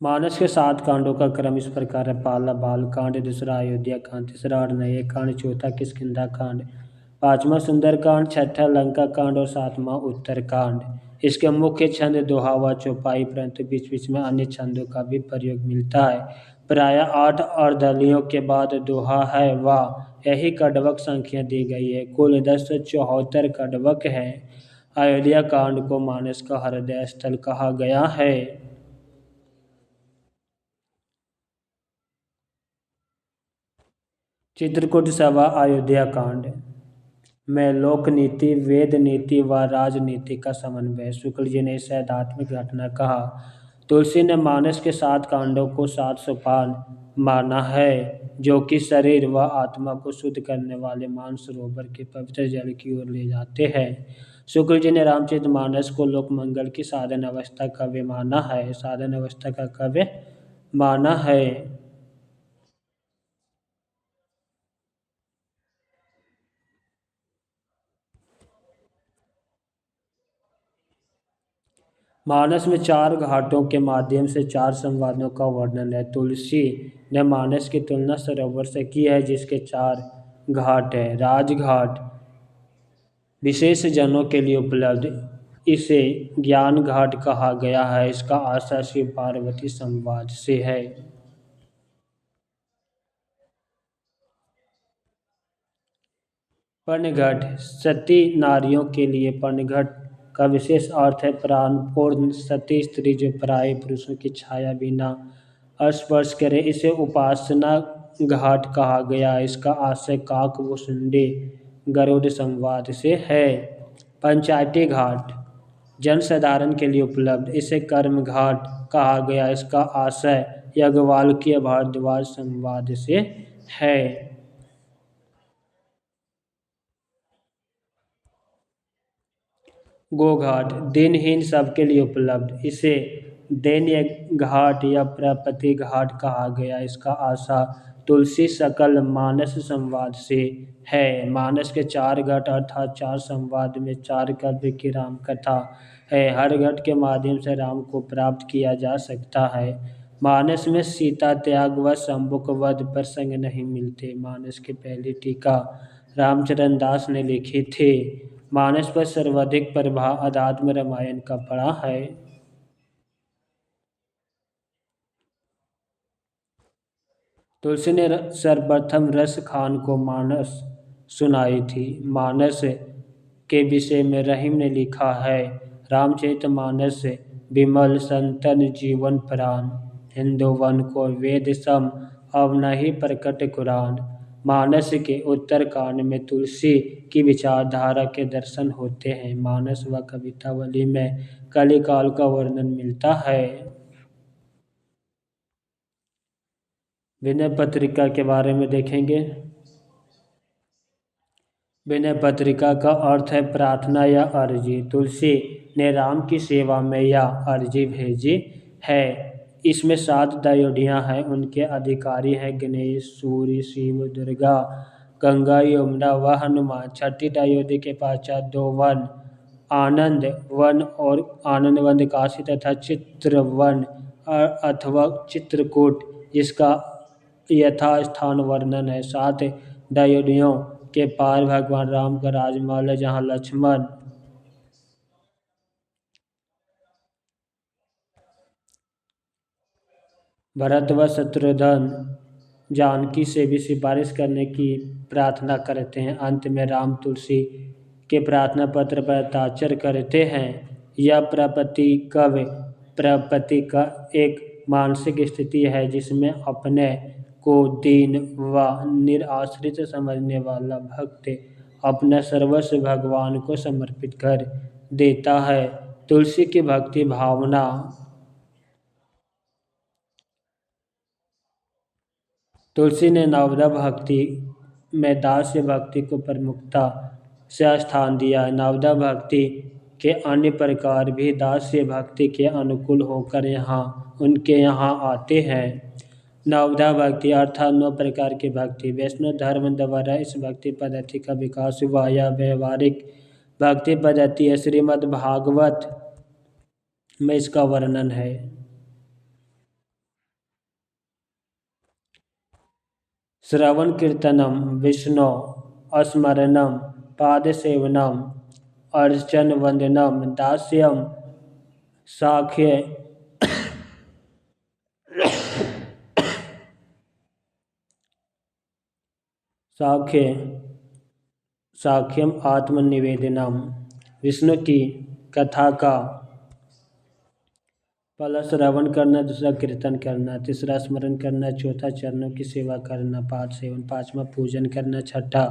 मानस के 7 कांडों का क्रम इस प्रकार है: पहला बाल कांड, दूसरा अयोध्या कांड, तीसरा अरण्य कांड, चौथा किष्किंधा कांड, 5वां सुंदर कांड, 6ठा लंका कांड और 7वां उत्तर कांड। इसके मुख्य छंद दोहा व चौपाई, परंतु बीच बीच में अन्य छंदों का भी प्रयोग मिलता है। प्रायः 8 अर्धलियों के बाद दोहा है व यही कड़वक संख्या दी गई है। कुल 1074 कड़वक है। अयोध्या कांड को मानस का हृदय स्थल कहा गया है। चित्रकूट सभा अयोध्या कांड में लोक नीति, वेद नीति व राजनीति का समन्वय। शुक्ल जी ने इसे आध्यात्मिक घटना कहा। तुलसी ने मानस के 7 कांडों को 7 सोपान माना है, जो कि शरीर व आत्मा को शुद्ध करने वाले मानसरोवर के पवित्र जल की ओर ले जाते हैं। शुक्ल जी ने रामचरितमानस को लोक मंगल की साधन अवस्था काव्य माना है। साधन अवस्था का काव्य माना है। मानस में 4 घाटों के माध्यम से 4 संवादों का वर्णन है। तुलसी ने मानस की तुलना सरोवर से की है, जिसके 4 घाट है। राजघाट विशेष जनों के लिए उपलब्ध, इसे ज्ञान घाट कहा गया है। इसका आशय शिव पार्वती संवाद से है। पर्णघट सती नारियों के लिए पर्णघट का विशेष अर्थ है प्राणपूर्ण सती स्त्री जो पराये पुरुषों की छाया बिना स्पर्श करे। इसे उपासना घाट कहा गया। इसका आशय काक व शुंडी गरुड़ संवाद से है। पंचायती घाट जन साधारण के लिए उपलब्ध। इसे कर्मघाट कहा गया। इसका आशय याज्ञवल्क्य भारद्वाज संवाद से है। गोघाट दिनहीन सबके लिए उपलब्ध। इसे दैन्य घाट या प्रपत्ति घाट कहा गया। इसका आशा तुलसी सकल मानस संवाद से है। मानस के 4 घट अर्थात 4 संवाद में 4 काव्य की राम कथा है। हर घट के माध्यम से राम को प्राप्त किया जा सकता है। मानस में सीता त्याग व शंभुक वध प्रसंग नहीं मिलते। मानस की पहली टीका रामचरण दास ने लिखी थी। मानस पर सर्वाधिक प्रभाव अध्यात्म रामायण का पड़ा है। तुलसी ने सर्वप्रथम रस खान को मानस सुनाई थी। मानस के विषय में रहीम ने लिखा है, रामचरितमानस विमल संतन जीवन प्राण, हिंदू वन को वेद सम अब नहीं प्रकट कुरान। मानस के उत्तरकांड में तुलसी की विचारधारा के दर्शन होते हैं। मानस व कवितावली में कलिकाल का वर्णन मिलता है। विनय पत्रिका के बारे में देखेंगे। विनय पत्रिका का अर्थ है प्रार्थना या अर्जी। तुलसी ने राम की सेवा में यह अर्जी भेजी है। इसमें 7 दयोढ़ियाँ हैं। उनके अधिकारी हैं गणेश, सूर्य, शिव, दुर्गा, गंगा, यमुना व हनुमान। छठी दयोढ़ी के पश्चात 2 वन, आनंद वन और आनंद वन काशी तथा चित्रवन अथवा चित्रकूट, जिसका यथास्थान वर्णन है। 7 दयोढ़ियों के पार भगवान राम का राजमहल है, जहाँ लक्ष्मण भरत व शत्रुघ्न जानकी से भी सिफारिश करने की प्रार्थना करते हैं। अंत में राम तुलसी के प्रार्थना पत्र पर हस्ताक्षर करते हैं। यह प्रपत्ति का एक मानसिक स्थिति है जिसमें अपने को दीन व निराश्रित समझने वाला भक्त अपना सर्वस्व भगवान को समर्पित कर देता है। तुलसी की भक्ति भावना तुलसी ने नवदा भक्ति में दास्य भक्ति को प्रमुखता से स्थान दिया है। नवदा भक्ति के अन्य प्रकार भी दास्य भक्ति के अनुकूल होकर उनके यहाँ आते हैं। नवदा भक्ति अर्थात 9 प्रकार की भक्ति। वैष्णव धर्म द्वारा इस भक्ति पद्धति का विकास हुआ। यह व्यवहारिक भक्ति पद्धति है। श्रीमद् भागवत में इसका वर्णन है। श्रवण कीर्तनम विष्णु स्मरणम पादसेवनम अर्चन वंदनम दास्यम साख्यम आत्मनिवेदनम। विष्णु की कथा का पहला श्रवण करना, दूसरा कीर्तन करना, तीसरा स्मरण करना, चौथा चरणों की सेवा करना, 5 सेवन, 5वां पूजन करना, 6ठा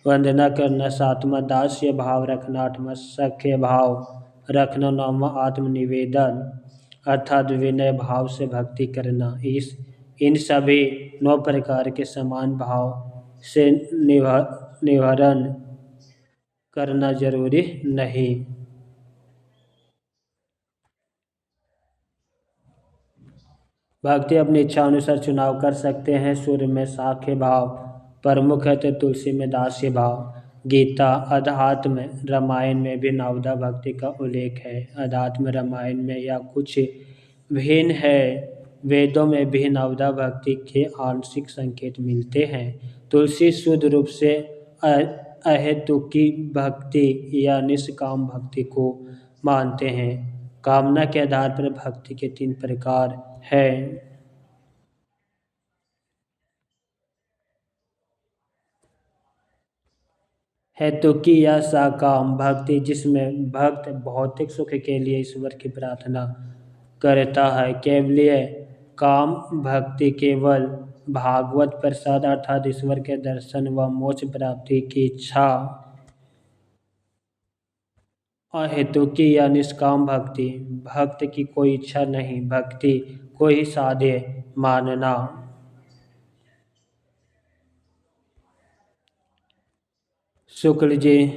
वंदना करना, 7वां दास्य भाव रखना, 8वां सख्य भाव रखना, 9वां आत्मनिवेदन अर्थात विनय भाव से भक्ति करना। इन सभी 9 प्रकार के समान भाव से निवारण करना जरूरी नहीं। भक्ति अपनी इच्छा अनुसार चुनाव कर सकते हैं। सूर्य में साख्य भाव प्रमुख है तो तुलसी में दास्य भाव। गीता अध्यात्म रामायण में भी नवदा भक्ति का उल्लेख है। अध्यात्म रामायण में यह कुछ भिन्न है। वेदों में भी नवदा भक्ति के आंशिक संकेत मिलते हैं। तुलसी शुद्ध रूप से अहेतुकी भक्ति या निष्काम भक्ति को मानते हैं। कामना के आधार पर भक्ति के 3 प्रकार हैं। हेतुकी या सकाम भक्ति, जिसमें भक्त भौतिक सुख के लिए ईश्वर की प्रार्थना करता है। केवलीय काम भक्ति केवल भागवत प्रसाद अर्थात ईश्वर के दर्शन व मोक्ष प्राप्ति की इच्छा अहेतुकी या निष्काम भक्ति, भक्त की कोई इच्छा नहीं, भक्ति को ही साध्य मानना। शुक्ल जी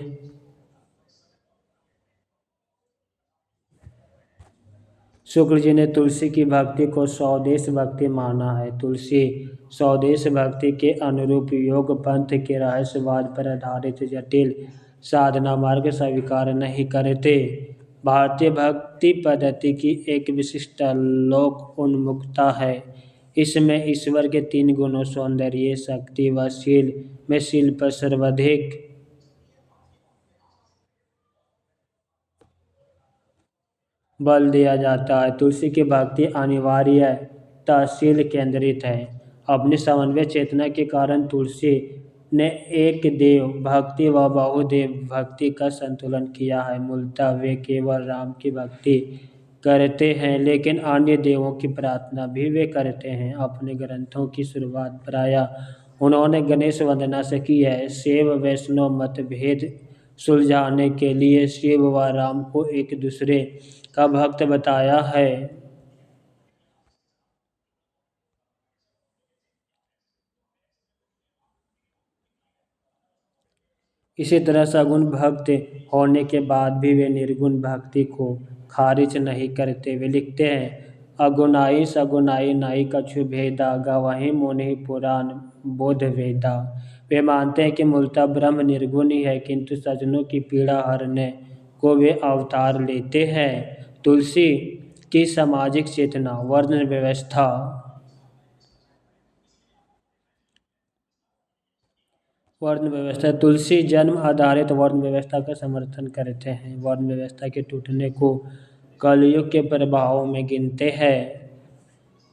शुक्ल जी ने तुलसी की भक्ति को स्वदेश भक्ति माना है। तुलसी स्वदेश भक्ति के अनुरूप योग पंथ के रहस्यवाद पर आधारित जटिल साधना मार्ग स्वीकार नहीं करते। भारतीय भक्ति पद्धति की एक विशिष्ट लोक उन्मुखता है। इसमें ईश्वर के तीन गुणों सौंदर्य, शक्ति व शील में शील पर सर्वाधिक बल दिया जाता है। तुलसी की भक्ति अनिवार्य तहसील केंद्रित है। अपनी समन्वय चेतना के कारण तुलसी ने एक देव भक्ति व बहुदेव भक्ति का संतुलन किया है। मूलतः वे केवल राम की भक्ति करते हैं, लेकिन अन्य देवों की प्रार्थना भी वे करते हैं। अपने ग्रंथों की शुरुआत प्रायः उन्होंने गणेश वंदना से की है। शैव वैष्णव मतभेद सुलझाने के लिए शिव व राम को एक दूसरे का भक्त बताया है। इसी तरह सगुण भक्त होने के बाद भी वे निर्गुण भक्ति को खारिज नहीं करते। वे लिखते हैं, अगुनाई सगुनाई नाई कछु भेदा, गवहीं मुनि पुराण बोध वेदा। वे मानते हैं कि मूलतः ब्रह्म निर्गुण ही है, किंतु सज्जनों की पीड़ा हरने को वे अवतार लेते हैं। तुलसी की सामाजिक चेतना, वर्ण व्यवस्था वर्ण व्यवस्था तुलसी जन्म आधारित वर्ण व्यवस्था का समर्थन करते हैं। वर्ण व्यवस्था के टूटने को कलयुग के प्रभावों में गिनते हैं।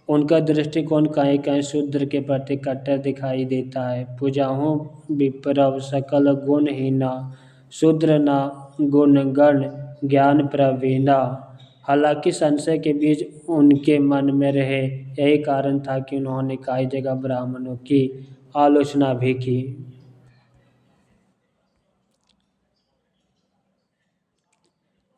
उनका दृष्टिकोण कहीं कहीं शूद्र के प्रति कट्टर दिखाई देता है। पूजाओं विप्रव सकल गुणहीना, शूद्र न गुणगण ज्ञान प्रवीणा। हालांकि संशय के बीज उनके मन में रहे, यही कारण था कि उन्होंने कई जगह ब्राह्मणों की आलोचना भी की।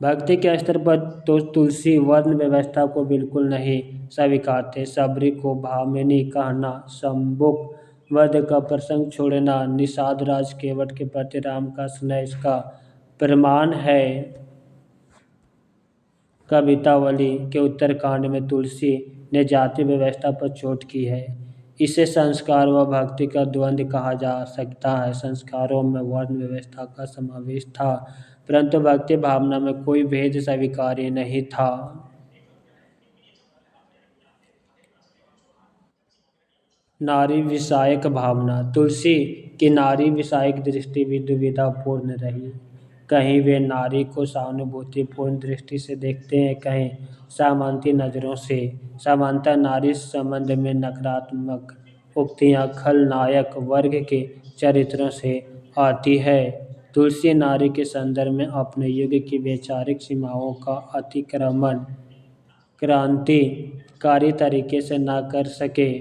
भक्ति के स्तर पर तो तुलसी वर्ण व्यवस्था को बिल्कुल नहीं स्वीकारते। सबरी को भामिनी कहना, शंभुक वध का प्रसंग छोड़ना, निषाद राज केवट के प्रति राम का स्नेह इसका प्रमाण है। कवितावली के उत्तरकांड में तुलसी ने जाति व्यवस्था पर चोट की है। इसे संस्कार व भक्ति का द्वंद्व कहा जा सकता है। संस्कारों में वर्ण व्यवस्था का समावेश था, परंतु भक्ति भावना में कोई भेद स्वीकार्य नहीं था। नारी विषयक भावना तुलसी की नारी विषयक दृष्टि भी दुविधापूर्ण रही। कहीं वे नारी को सहानुभूतिपूर्ण दृष्टि से देखते हैं, कहीं सामंती नज़रों से। सामान्यतः नारी संबंध में नकारात्मक उक्तियाँ खलनायक वर्ग के चरित्रों से आती है। तुलसी नारी के संदर्भ में अपने युग की वैचारिक सीमाओं का अतिक्रमण क्रांतिकारी तरीके से न कर सके,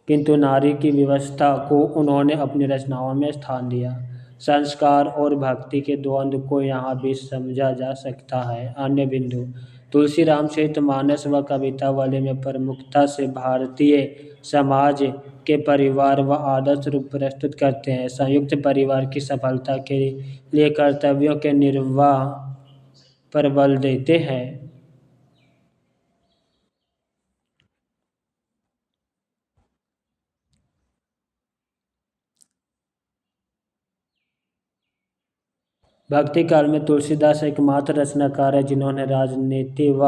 किंतु नारी की व्यवस्था को उन्होंने अपनी रचनाओं में स्थान दिया। संस्कार और भक्ति के द्वंद्व को यहाँ भी समझा जा सकता है। अन्य बिंदु तुलसी रामचरितमानस व कवितावली में प्रमुखता से भारतीय समाज के परिवार व आदर्श रूप प्रस्तुत करते हैं। संयुक्त परिवार की सफलता के लिए कर्तव्यों के निर्वाह पर बल देते हैं। भक्ति काल में तुलसीदास एकमात्र रचनाकार है जिन्होंने राजनीति व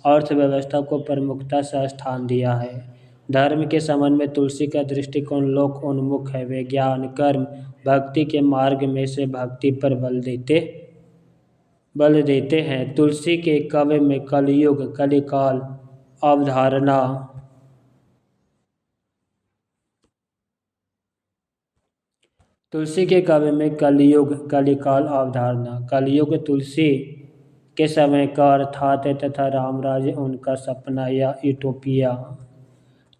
अर्थव्यवस्था को प्रमुखता से स्थान दिया है। धर्म के संबंध में तुलसी का दृष्टिकोण लोक उन्मुख है। वे ज्ञान कर्म भक्ति के मार्ग में से भक्ति पर बल देते हैं। तुलसी के काव्य में कलयुग कलिकाल अवधारणा तुलसी के काव्य में कलयुग कलिकाल अवधारणा कलयुग तुलसी के समय का अर्थात है तथा रामराज्य उनका सपना या यूटोपिया।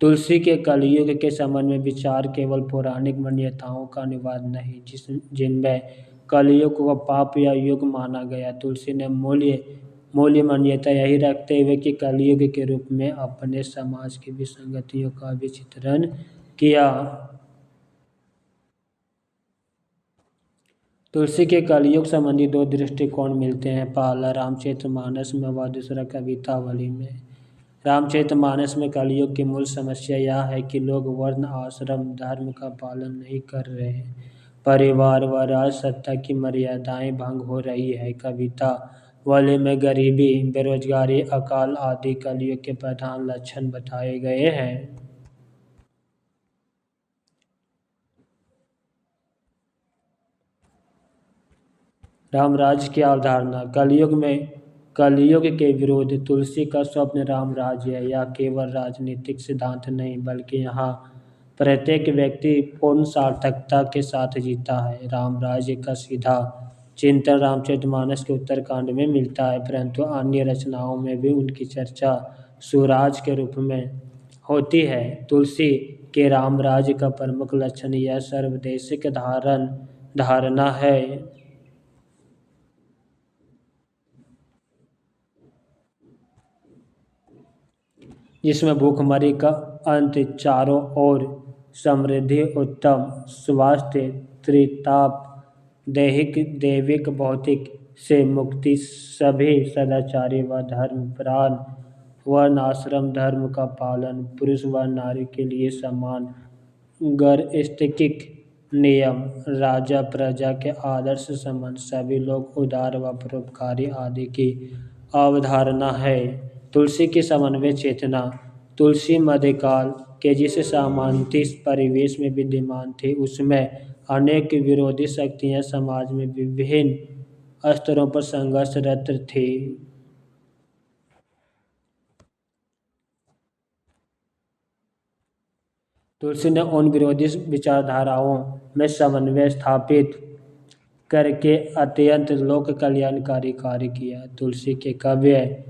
तुलसी के कलयुग के संबंध में विचार केवल पौराणिक मान्यताओं का अनुवाद नहीं जिनमें कलयुग को पाप या युग माना गया। तुलसी ने मूल्य मान्यता यही रखते हुए कि कलयुग के रूप में अपने समाज की विसंगतियों का भी चित्रण किया। तुलसी के कलयुग संबंधी दो दृष्टिकोण मिलते हैं। पहला रामचरितमानस में व दूसरा कवितावली में। रामचरितमानस में कलयुग की मूल समस्या यह है कि लोग वर्ण आश्रम धर्म का पालन नहीं कर रहे हैं। परिवार व राजसत्ता की मर्यादाएं भंग हो रही है। कवितावली में गरीबी, बेरोजगारी, अकाल आदि कलयुग के प्रधान लक्षण बताए गए हैं। रामराज की अवधारणा। कलयुग के विरुद्ध तुलसी का स्वप्न रामराज्य है। यह केवल राजनीतिक सिद्धांत नहीं बल्कि यहाँ प्रत्येक व्यक्ति पूर्ण सार्थकता के साथ जीता है। रामराज्य का सीधा चिंतन रामचरितमानस के उत्तरकांड में मिलता है, परंतु अन्य रचनाओं में भी उनकी चर्चा सुराज के रूप में होती है। तुलसी के रामराज्य का प्रमुख लक्षण यह सर्वदेशिक धारणा है, जिसमें भूखमरी का अंत, चारों ओर समृद्धि, उत्तम स्वास्थ्य, त्रिताप, दैविक भौतिक से मुक्ति, सभी सदाचारी व धर्मपरायण, वर्ण आश्रम धर्म का पालन, पुरुष व नारी के लिए समान गर्हस्थ्यिक नियम, राजा प्रजा के आदर्श संबंध, सभी लोग उदार व परोपकारी आदि की अवधारणा है। तुलसी की समन्वय चेतना। तुलसी मध्यकाल के जिस सामंती परिवेश में विद्यमान थी उसमें अनेक विरोधी शक्तियां समाज में विभिन्न स्तरों पर संघर्षरत थी। तुलसी ने उन विरोधी विचारधाराओं में समन्वय स्थापित करके अत्यंत लोक कल्याणकारी कार्य किया। तुलसी के काव्य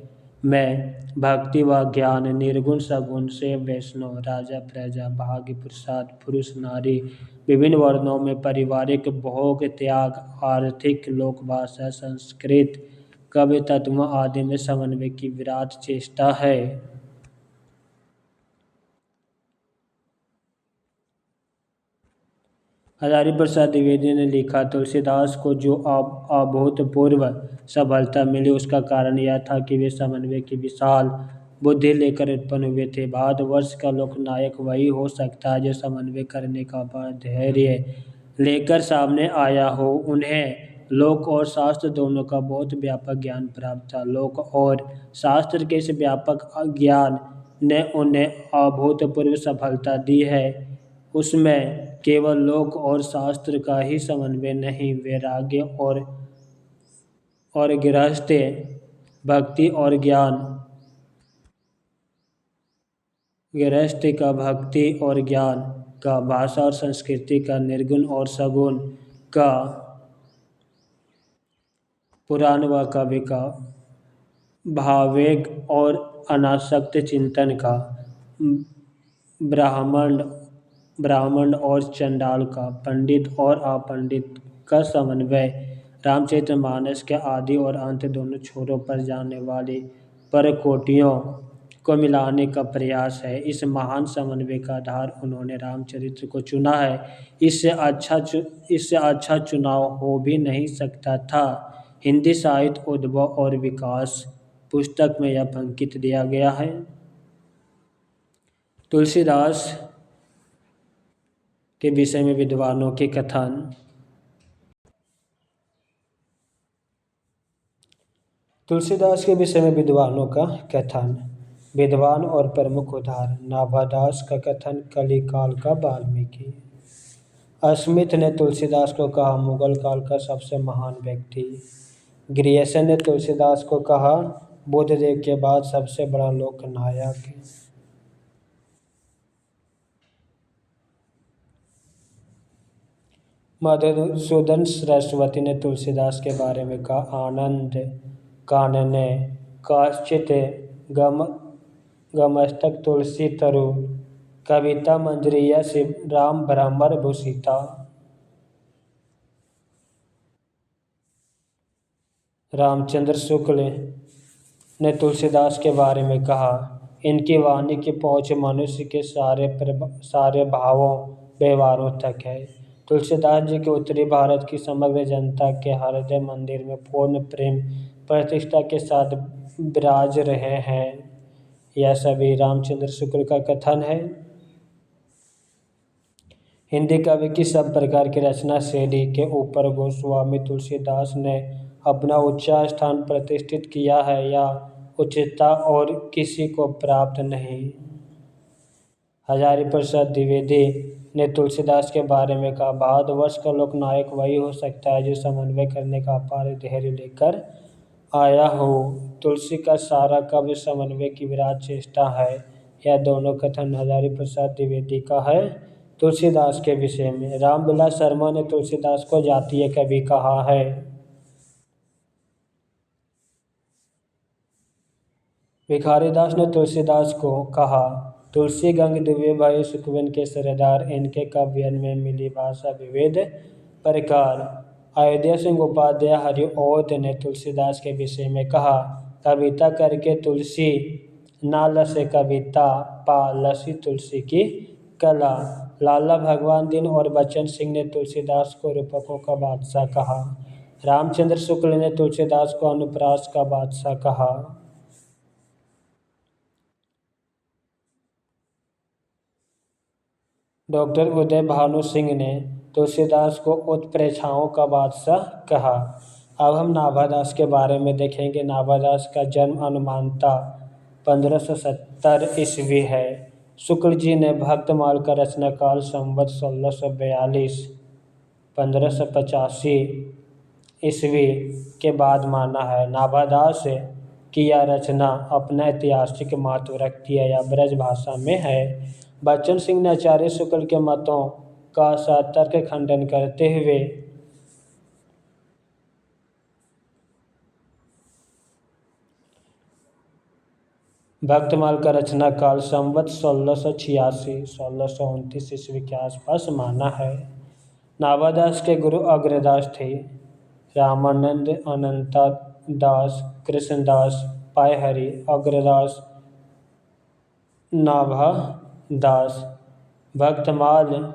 में भक्ति व ज्ञान, निर्गुण सगुण, शैव वैष्णव, राजा प्रजा, भाग्य पुरुषार्थ, पुरुष नारी, विभिन्न वर्णों में पारिवारिक भोग त्याग, आर्थिक लोकभाषा, संस्कृत कवि तत्वों आदि में समन्वय की विराट चेष्टा है। हजारी प्रसाद द्विवेदी ने लिखा, तुलसीदास को जो अभूतपूर्व सफलता मिली उसका कारण यह था कि वे समन्वय की विशाल बुद्धि लेकर उत्पन्न हुए थे। भारतवर्ष का लोकनायक वही हो सकता है जो समन्वय करने का अपार धैर्य लेकर सामने आया हो। उन्हें लोक और शास्त्र दोनों का बहुत व्यापक ज्ञान प्राप्त था। लोक और शास्त्र के इस व्यापक ज्ञान ने उन्हें अभूतपूर्व सफलता दी है। उसमें केवल लोक और शास्त्र का ही समन्वय नहीं, वैराग्य और गृहस्थ्य, भक्ति और ज्ञान, भाषा और संस्कृति का, निर्गुण और सगुण का, पुराण व कवि का, भावावेग और अनासक्त चिंतन का, ब्राह्मण और चंडाल का, पंडित और अपंडित का समन्वय रामचरितमानस के आदि और अंत दोनों छोरों पर जाने वाली परकोटियों को मिलाने का प्रयास है। इस महान समन्वय का आधार उन्होंने रामचरित्र को चुना है। इससे अच्छा चुनाव हो भी नहीं सकता था। हिंदी साहित्य उद्भव और विकास पुस्तक में यह अंकित दिया गया है। तुलसीदास के विषय में विद्वानों के कथन। तुलसीदास के विषय में विद्वानों का कथन। विद्वान और प्रमुख उदाहरण। नाभादास का कथन, कलिकाल का वाल्मीकि। स्मिथ ने तुलसीदास को कहा, मुगल काल का सबसे महान व्यक्ति। ग्रियर्सन ने तुलसीदास को कहा, बुद्धदेव के बाद सबसे बड़ा लोकनायक। मधुसूदन सरस्वती ने तुलसीदास के बारे में कहा, आनंद कानने काश्चित गमस्तक तुलसी तरु कविता मंजरिया शिव राम भ्रमर भूषिता। रामचंद्र शुक्ल ने तुलसीदास के बारे में कहा, इनकी वाणी की पहुँच मनुष्य के सारे भावों व्यवहारों तक है। तुलसीदास जी के उत्तरी भारत की समग्र जनता के हृदय मंदिर में पूर्ण प्रेम प्रतिष्ठा के साथ विराज रहे हैं। यह सभी रामचंद्र शुक्ल का कथन है। हिंदी काव्य की सब प्रकार की रचना शैली के ऊपर गोस्वामी तुलसीदास ने अपना ऊंचा स्थान प्रतिष्ठित किया है। यह उच्चता और किसी को प्राप्त नहीं। हजारी प्रसाद द्विवेदी ने तुलसीदास के बारे में कहा, भारतवर्ष का लोकनायक वही हो सकता है जो समन्वय करने का अपार धैर्य लेकर आया हो। तुलसी का सारा काव्य समन्वय की विराट चेष्टा है। यह दोनों कथन हजारी प्रसाद द्विवेदी का है। तुलसीदास के विषय में रामविलास शर्मा ने तुलसीदास को जातीय कवि कहा है। भिखारीदास ने तुलसीदास को कहा, तुलसी गंग दिव्य भय सुखविन के सरदार, इनके काव्यन में मिली भाषा विविध प्रकार। अयोध्या सिंह उपाध्याय हरिऔध ने तुलसीदास के विषय में कहा, कविता करके तुलसी ना लसे कविता, पा लसी तुलसी की कला। लाला भगवान दिन और बच्चन सिंह ने तुलसीदास को रूपकों का बादशाह कहा। रामचंद्र शुक्ल ने तुलसीदास को अनुप्रास का बादशाह कहा। डॉक्टर उदय भानु सिंह ने तुलसीदास को उत्प्रेक्षाओं का बादशाह कहा। अब हम नाभादास के बारे में देखेंगे। नाभादास का जन्म अनुमानतः 1570 ईस्वी है। शुक्ल जी ने भक्तमाल का रचना काल संवत 1642 1585 ईस्वी के बाद माना है। नाभादास की यह रचना अपना ऐतिहासिक महत्व रखती है। यह ब्रज भाषा में है। बच्चन सिंह ने आचार्य शुक्ल के मतों का सतर्क खंडन करते हुए भक्तमाल का रचना काल संवत 1686-1629 ईस्वी के आसपास माना है। नाभादास के गुरु अग्रदास थे। रामानंद, अनंता दास, कृष्णदास, पायहरि, अग्रदास, नाभादास। भक्तमाल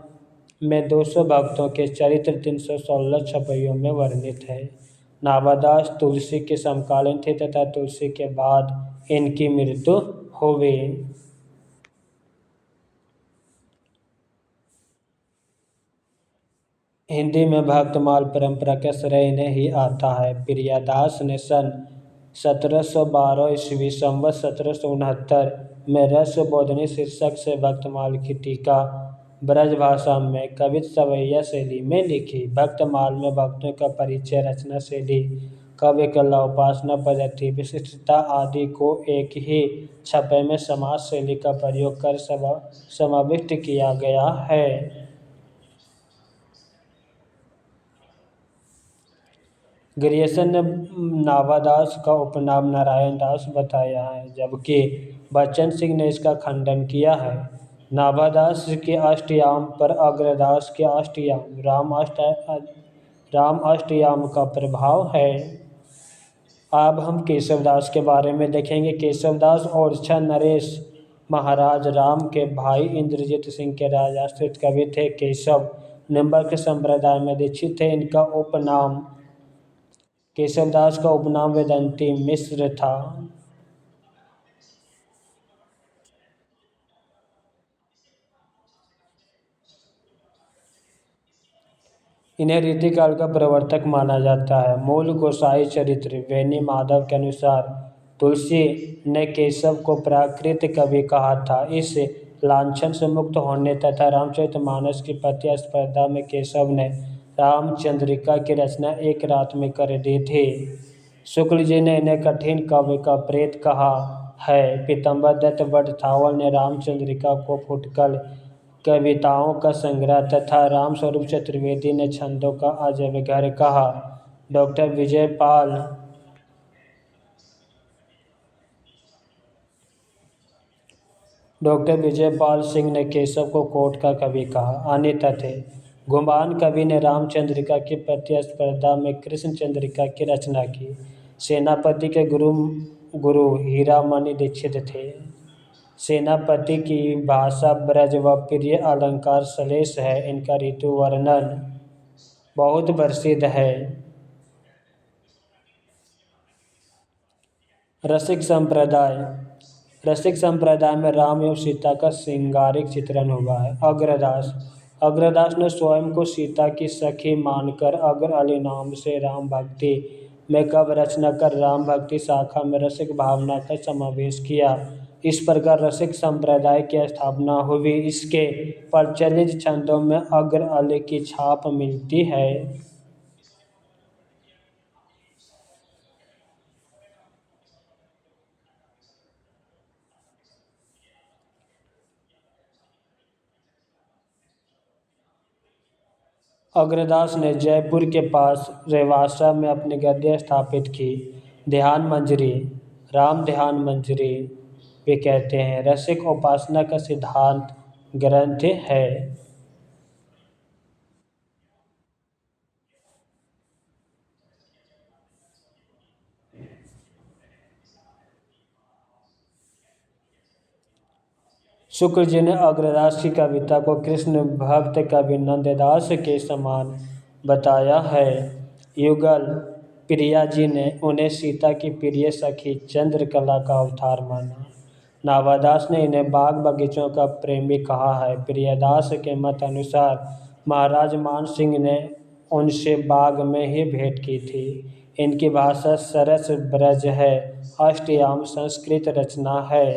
में 200 भक्तों के चरित्र 316 छपाइयों में वर्णित है। नाभादास तुलसी के समकालीन थे तथा तुलसी के बाद इनकी मृत्यु हो गई। हिंदी में भक्तमाल परंपरा का श्रेय इन्हें ही आता है। प्रियादास ने सन 1712 ईस्वी संवत 1769 में रस बोधनी शीर्षक से भक्तमाल की टीका ब्रज भाषा में कवित सवैया शैली में लिखी। भक्तमाल में भक्तों का परिचय, रचना शैली, काव्य कला, उपासना पद्धति, विशिष्टता आदि को एक ही छपे में समाज शैली का प्रयोग कर समाविष्ट किया गया है। ग्रियर्सन ने नाभादास का उपनाम नारायण दास बताया है, जबकि बच्चन सिंह ने इसका खंडन किया है। नाभादास के अष्टयाम पर अग्रदास के अष्टयाम राम अष्टयाम का प्रभाव है। अब हम केशवदास के बारे में देखेंगे। केशवदास और नरेश महाराज राम के भाई इंद्रजीत सिंह के राजाश्रित कवि थे। केशव निम्बर्क संप्रदाय में दीक्षित थे। इनका उपनाम केशवदास का उपनाम वेदंती मिश्र था। इन्हें रीतिकाल का प्रवर्तक माना जाता है। मूल गोसाई चरित्र वेणी माधव के अनुसार तुलसी ने केशव को प्राकृत कवि कहा था। इस लांछन से मुक्त होने तथा रामचरितमानस की प्रतिस्पर्धा में केशव ने रामचंद्रिका की रचना एक रात में कर दी थी। शुक्ल जी ने इन्हें कठिन काव्य का प्रेत कहा है। पीताम्बर दत्त बटथावल ने रामचंद्रिका को फुटकल कविताओं का संग्रह तथा रामस्वरूप चतुर्वेदी ने छंदों का अजगर कहा। डॉक्टर विजयपाल डॉक्टर विजयपाल सिंह ने केशव को कोर्ट का कवि कहा। अन्य तथ्य: गुमान कवि ने रामचंद्रिका की प्रतिस्पर्धा में कृष्ण चंद्रिका की रचना की। सेनापति के गुरु गुरु हीरामणि दीक्षित थे। सेनापति की भाषा ब्रज व प्रिय अलंकार श्लेष है। इनका ऋतु वर्णन बहुत प्रसिद्ध है। रसिक संप्रदाय: रसिक संप्रदाय में राम एवं सीता का श्रृंगारिक चित्रण हुआ है। अग्रदास: अग्रदास ने स्वयं को सीता की सखी मानकर अग्र अली नाम से राम भक्ति में काव्य रचना कर राम भक्ति शाखा में रसिक भावना का समावेश किया। इस प्रकार रसिक संप्रदाय की स्थापना हुई। इसके प्रचलित छंदों में अग्र अली की छाप मिलती है। अग्रदास ने जयपुर के पास रेवासा में अपनी गद्दी स्थापित की। ध्यान मंजरी, राम ध्यान मंजरी भी कहते हैं, रसिक उपासना का सिद्धांत ग्रंथ है। शुक्र जी ने अग्रदास की कविता को कृष्ण भक्त कवि नंददास के समान बताया है। युगल प्रिया जी ने उन्हें सीता की प्रिय सखी चंद्रकला का अवतार माना। नावादास ने इन्हें बाग बगीचों का प्रेमी कहा है। प्रियदास के मत अनुसार महाराज मान सिंह ने उनसे बाग में ही भेंट की थी। इनकी भाषा सरस ब्रज है। अष्टयाम संस्कृत रचना है।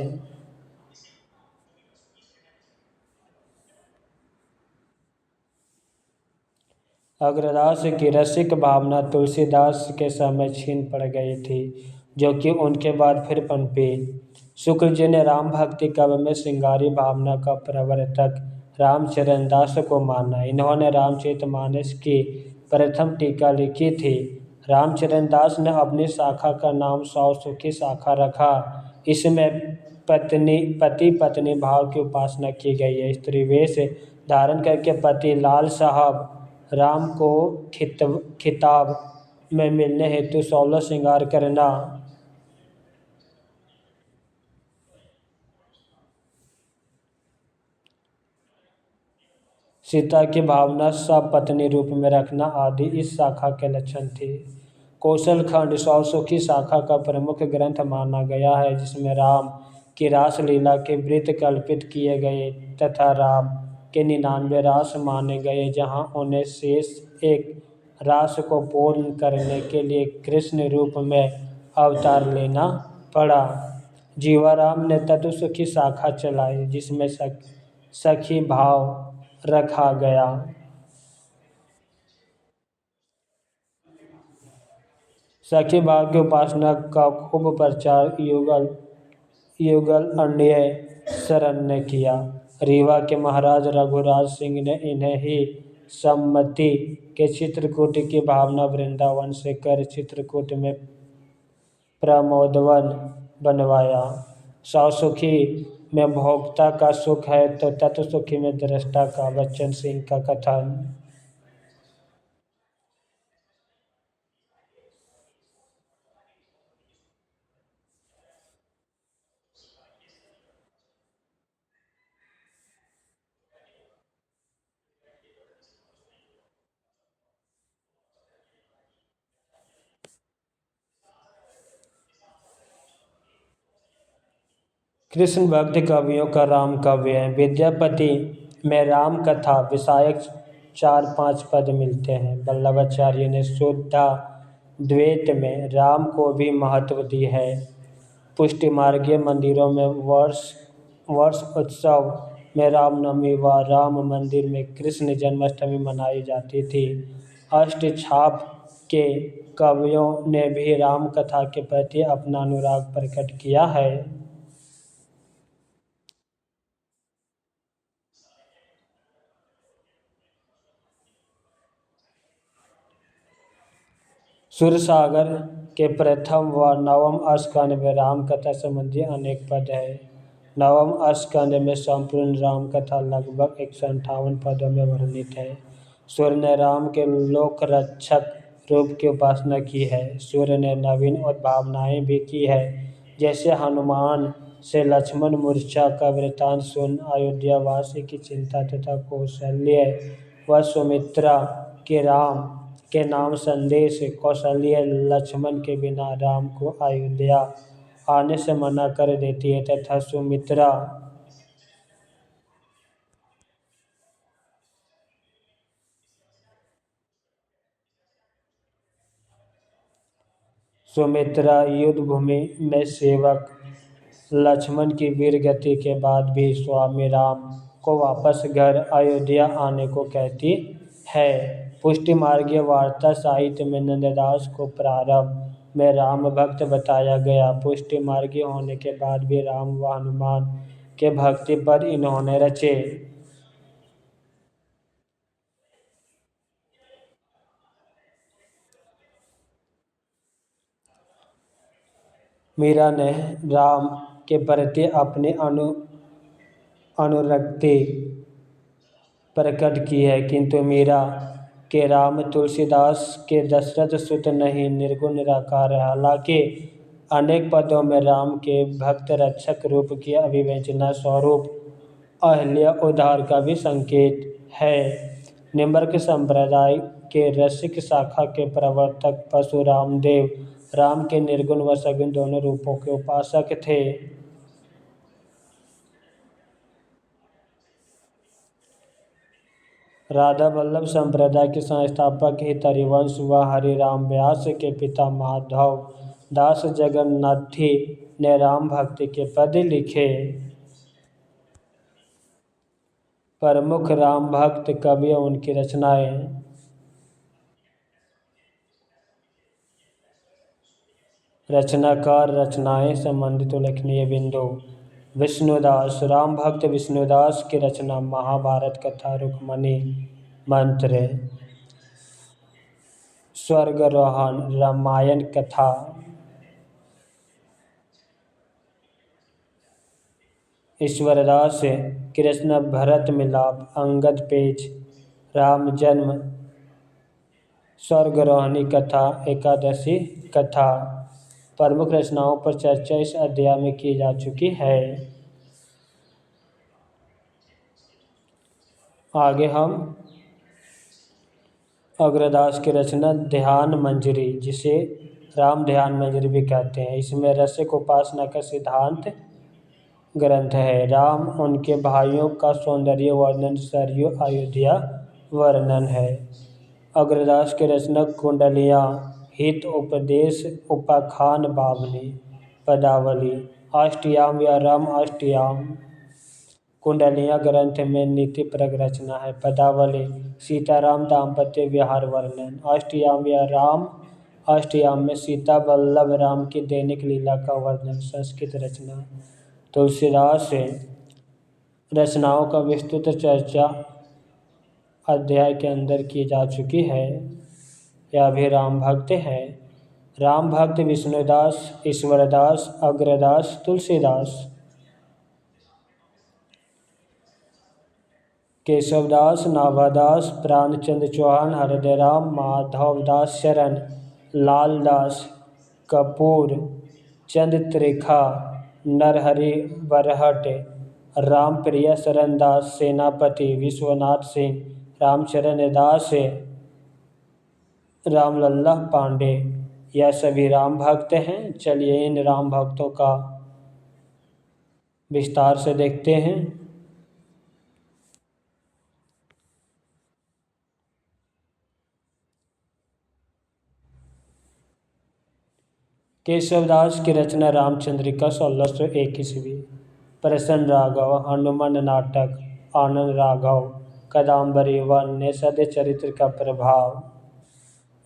अग्रदास की रसिक भावना तुलसीदास के समय छीन पड़ गई थी, जो कि उनके बाद फिर पनपी। शुक्र जी ने राम भक्ति काव्य में श्रृंगारी भावना का प्रवर्तक रामचरण दास को माना। इन्होंने रामचरितमानस की प्रथम टीका लिखी थी। रामचरण दास ने अपनी शाखा का नाम सौसुखी शाखा रखा। इसमें पति पत्नी भाव की उपासना की गई है। स्त्री वेश धारण करके पति लाल साहब राम को खिताब में मिलने हेतु 16 श्रृंगार करना। सीता की भावना सपत्नी रूप में रखना आदि इस शाखा के लक्षण थे। कौशल खंड सौसुखी शाखा का प्रमुख ग्रंथ माना गया है, जिसमें राम की रास लीला के वृत्त कल्पित किए गए तथा राम के 99 रास माने गए, जहां उन्हें शेष एक रास को पूर्ण करने के लिए कृष्ण रूप में अवतार लेना पड़ा। जीवाराम ने तत्वसुखी शाखा चलाई, जिसमें सखी भाव रखा गया। सखी भाव की उपासना का खूब प्रचार युगल अन्य शरण ने किया। रीवा के महाराज रघुराज सिंह ने इन्हें ही सम्मति के चित्रकूट की भावना वृंदावन से कर चित्रकूट में प्रमोदवन बनवाया। सौसुखी में भोक्ता का सुख है तो तत्वसुखी में दृष्टा का। बच्चन सिंह का कथन। कृष्ण भक्त कवियों का राम काव्य है। विद्यापति में राम कथा विषयक 4-5 पद मिलते हैं। वल्लभाचार्य ने शुद्धाद्वैत में राम को भी महत्व दी है। पुष्टि मार्गीय मंदिरों में वर्ष उत्सव में रामनवमी व राम मंदिर में कृष्ण जन्माष्टमी मनाई जाती थी। अष्टछाप के कवियों ने भी राम कथा के प्रति अपना अनुराग प्रकट किया है। सूरसागर के प्रथम व नवम स्कंद में राम कथा संबंधी अनेक पद है। नवम स्कंद में संपूर्ण राम कथा लगभग 158 पदों में वर्णित है। सूर्य ने राम के लोक रक्षक रूप की उपासना की है। सूर्य ने नवीन और भावनाएं भी की है, जैसे हनुमान से लक्ष्मण मूर्छा का वृतांत सुन अयोध्यावासी की चिंता तथा कौशल्य व सुमित्रा के राम के नाम संदेश। कौशल्य लक्ष्मण के बिना राम को अयोध्या आने से मना कर देती है तथा सुमित्रा युद्ध भूमि में सेवक लक्ष्मण की वीर गति के बाद भी स्वामी राम को वापस घर अयोध्या आने को कहती है। पुष्टि मार्गीय वार्ता साहित्य में नंददास को प्रारंभ में राम भक्त बताया गया। पुष्टि मार्गीय होने के बाद भी राम व हनुमान के भक्ति पर इन्होंने रचे। मीरा ने राम के प्रति अपनी अनुरक्ति प्रकट की है, किंतु मीरा के राम तुलसीदास के दशरथ सुत नहीं, निर्गुण निराकार है। हालांकि अनेक पदों में राम के भक्त रक्षक रूप की अभिव्यंजना स्वरूप अहिल्या उद्धार का भी संकेत है। निम्बर्क संप्रदाय के रसिक शाखा के प्रवर्तक परशुराम देव राम के निर्गुण व सगुण दोनों रूपों के उपासक थे। राधा वल्लभ संप्रदाय के संस्थापक हित हरिवंश व हरिराम व्यास के पिता माधव दास जगन्नाथी ने राम भक्ति के पद लिखे। प्रमुख राम भक्त कवि उनकी रचनाएं। रचनाकार रचनाएं संबंधित उल्लेखनीय बिंदु। विष्णुदास राम भक्त विष्णुदास की रचना महाभारत कथा, रुक्मणी मंत्र, स्वर्गारोहण, रामायण कथा। ईश्वरदास कृष्ण भरत मिलाप, अंगद पेच, राम जन्म, स्वर्गारोहणी कथा, एकादशी कथा। प्रमुख रचनाओं पर चर्चा इस अध्याय में की जा चुकी है। आगे हम अग्रदास की रचना ध्यान मंजरी, जिसे राम ध्यान मंजरी भी कहते हैं, इसमें रसिक उपासना का सिद्धांत ग्रंथ है। राम उनके भाइयों का सौंदर्य वर्णन, सरयू अयोध्या वर्णन है। अग्रदास की रचना कुंडलियाँ, हित उपदेश, उपाख्यान, बावली, पदावली, अष्टयाम या राम अष्टयाम। कुंडलियाँ ग्रंथ में नीतिप्रक रचना है। पदावली सीताराम दाम्पत्य विहार वर्णन। अष्टयाम या राम अष्टयाम में सीता वल्लभ राम की दैनिक लीला का वर्णन, संस्कृत रचना। तुलसीदास रचनाओं का विस्तृत चर्चा अध्याय के अंदर की जा चुकी है। यह भी राम भक्त है। राम भक्त विष्णुदास, ईश्वरदास, अग्रदास, तुलसीदास। केशवदास, नाभादास, प्राणचंद्र चौहान, हृदयराम, माधवदास शरण, लालदास, कपूर चंद त्रिखा, नरहरि बरहट, रामप्रिया शरण दास सेनापति, विश्वनाथ सिंह, रामचरण दास, रामलल्ला पांडे, यह सभी राम भक्त हैं। चलिए इन राम भक्तों का विस्तार से देखते हैं। केशवदास की रचना रामचंद्रिका 1601 ईस्वी, प्रसन्न राघव, हनुमान नाटक, आनंद राघव, कादम्बरी व अन्य सद्य चरित्र का प्रभाव।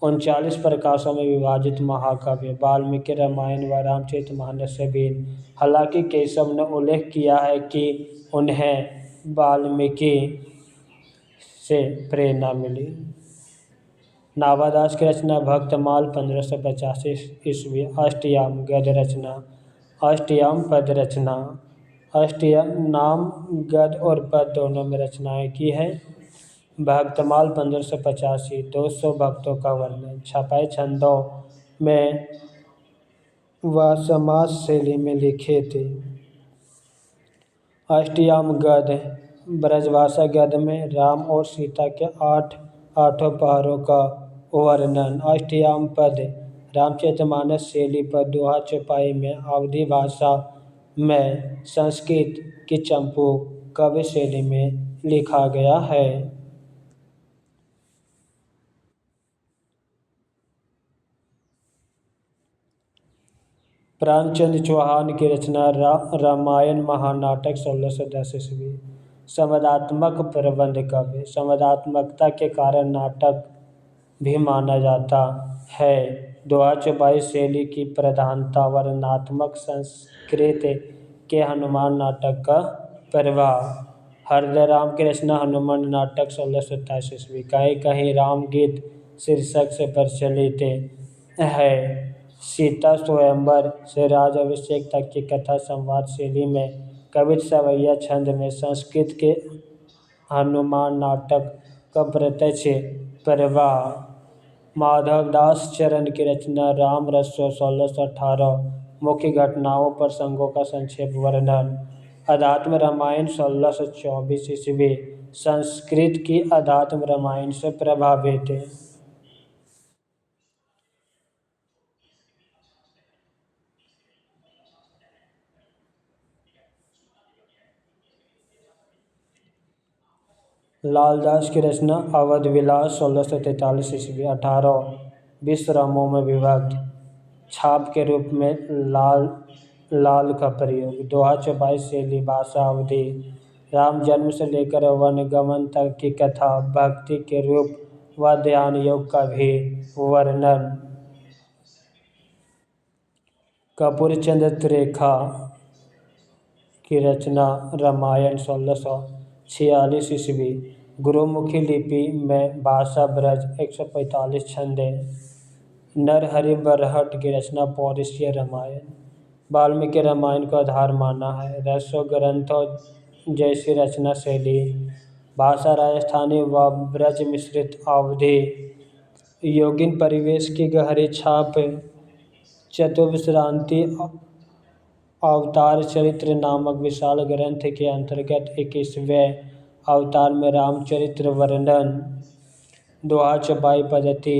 39 प्रकाशों में विभाजित महाकाव्य, वाल्मीकि रामायण व रामचरितमानस भी। हालांकि केशव ने उल्लेख किया है कि उन्हें वाल्मीकि से प्रेरणा मिली। नाभादास की रचना भक्तमाल 1585 ईस्वी, अष्टयाम गद्य रचना, अष्टयाम पद रचना, अष्टयाम गद्य और पद्य दोनों में रचनाएं की है। भक्तमाल 1585, 200 भक्तों का वर्णन। छपाई छंदों में व समाज शैली में लिखे थे। अष्टयाम गद्य ब्रजभाषा गद्य में राम और सीता के आठों पहरों का वर्णन। अष्टयाम पद्य रामचरितमानस शैली पर दोहा चौपाई में अवधी भाषा में संस्कृत की चंपू काव्य शैली में लिखा गया है। प्रेमचंद चौहान की रचना रामायण महानाटक 1610 ईस्वी। संवादात्मक प्रबंध काव्य। संवादात्मकता के कारण नाटक भी माना जाता है। दोहा चौपाई शैली की प्रधानता वर्णनात्मक संस्कृत के हनुमान नाटक का प्रभाव। हृदय राम की रचना हनुमान नाटक 1627 ईस्वी। कहीं कहीं राम गीत शीर्षक से प्रचलित है। सीता स्वयंवर से राज अभिषेक तक की कथा संवाद शैली में कवित सवैया छंद में संस्कृत के हनुमान नाटक का प्रत्यक्ष प्रभाव। माधवदास चरण की रचना राम रसों 1618 मुख्य घटनाओं प्रसंगों का संक्षेप वर्णन। अध्यात्म रामायण 1624 ईस्वी। संस्कृत की अध्यात्म रामायण से प्रभावित है। लालदास की रचना अवध विलास 1643 ईस्वी। 18 विश्रामों में विभक्त। छाप के रूप में लाल का प्रयोग। दोहा चौपाई शैली भाषा अवधि। राम जन्म से लेकर वनगमन तक की कथा। भक्ति के रूप व ध्यान योग का भी वर्णन। कपूर चंद्र त्रेखा की रचना रामायण 1646 ईस्वी। गुरुमुखी लिपि में भाषा ब्रज 145 छंदे। नरहरि बरहट की रचना पौरुषीय रामायण। वाल्मीकि रामायण को आधार माना है। रसों ग्रंथों जैसी रचना शैली। भाषा राजस्थानी व ब्रज मिश्रित अवधि। योगिन परिवेश की गहरी छाप। चतुर्विंशति अवतार चरित्र नामक विशाल ग्रंथ के अंतर्गत 21वें अवतार में रामचरित्र वर्णन। दोहा चौपाई पद्धति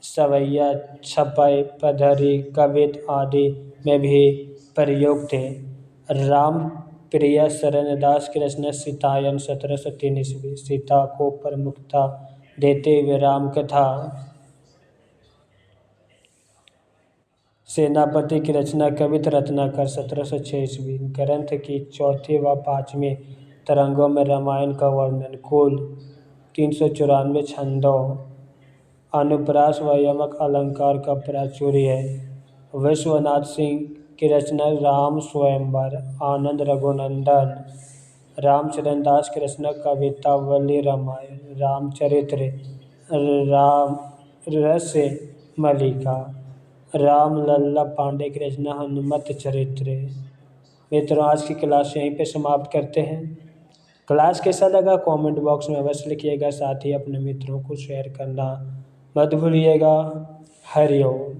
सवैया छपाई पधरी कवित आदि में भी प्रयुक्त है। राम प्रिया शरण दास की रचना सीतायन 1703 ईस्वी। सीता को प्रमुखता देते हुए राम कथा। सेनापति की रचना कवित रत्नाकर 1706 ईस्वी। ग्रंथ की चौथी व पांचवी तरंगों में रामायण का वर्णन। कुल 394 छंदों। अनुप्रास व यमक अलंकार का प्राचुर्य है। विश्वनाथ सिंह की रचना राम स्वयंवर। आनंद रघुनंदन। रामचरण दास की रचना कवितावली रामायण। रामचरित्र। राम रस मलिका। राम लल्ला पांडे की रचना हनुमत चरित्र। मित्रों, आज की क्लास यहीं पे समाप्त करते हैं। क्लास कैसा लगा कमेंट बॉक्स में अवश्य लिखिएगा। साथ ही अपने मित्रों को शेयर करना मत भूलिएगा। हरि ओम।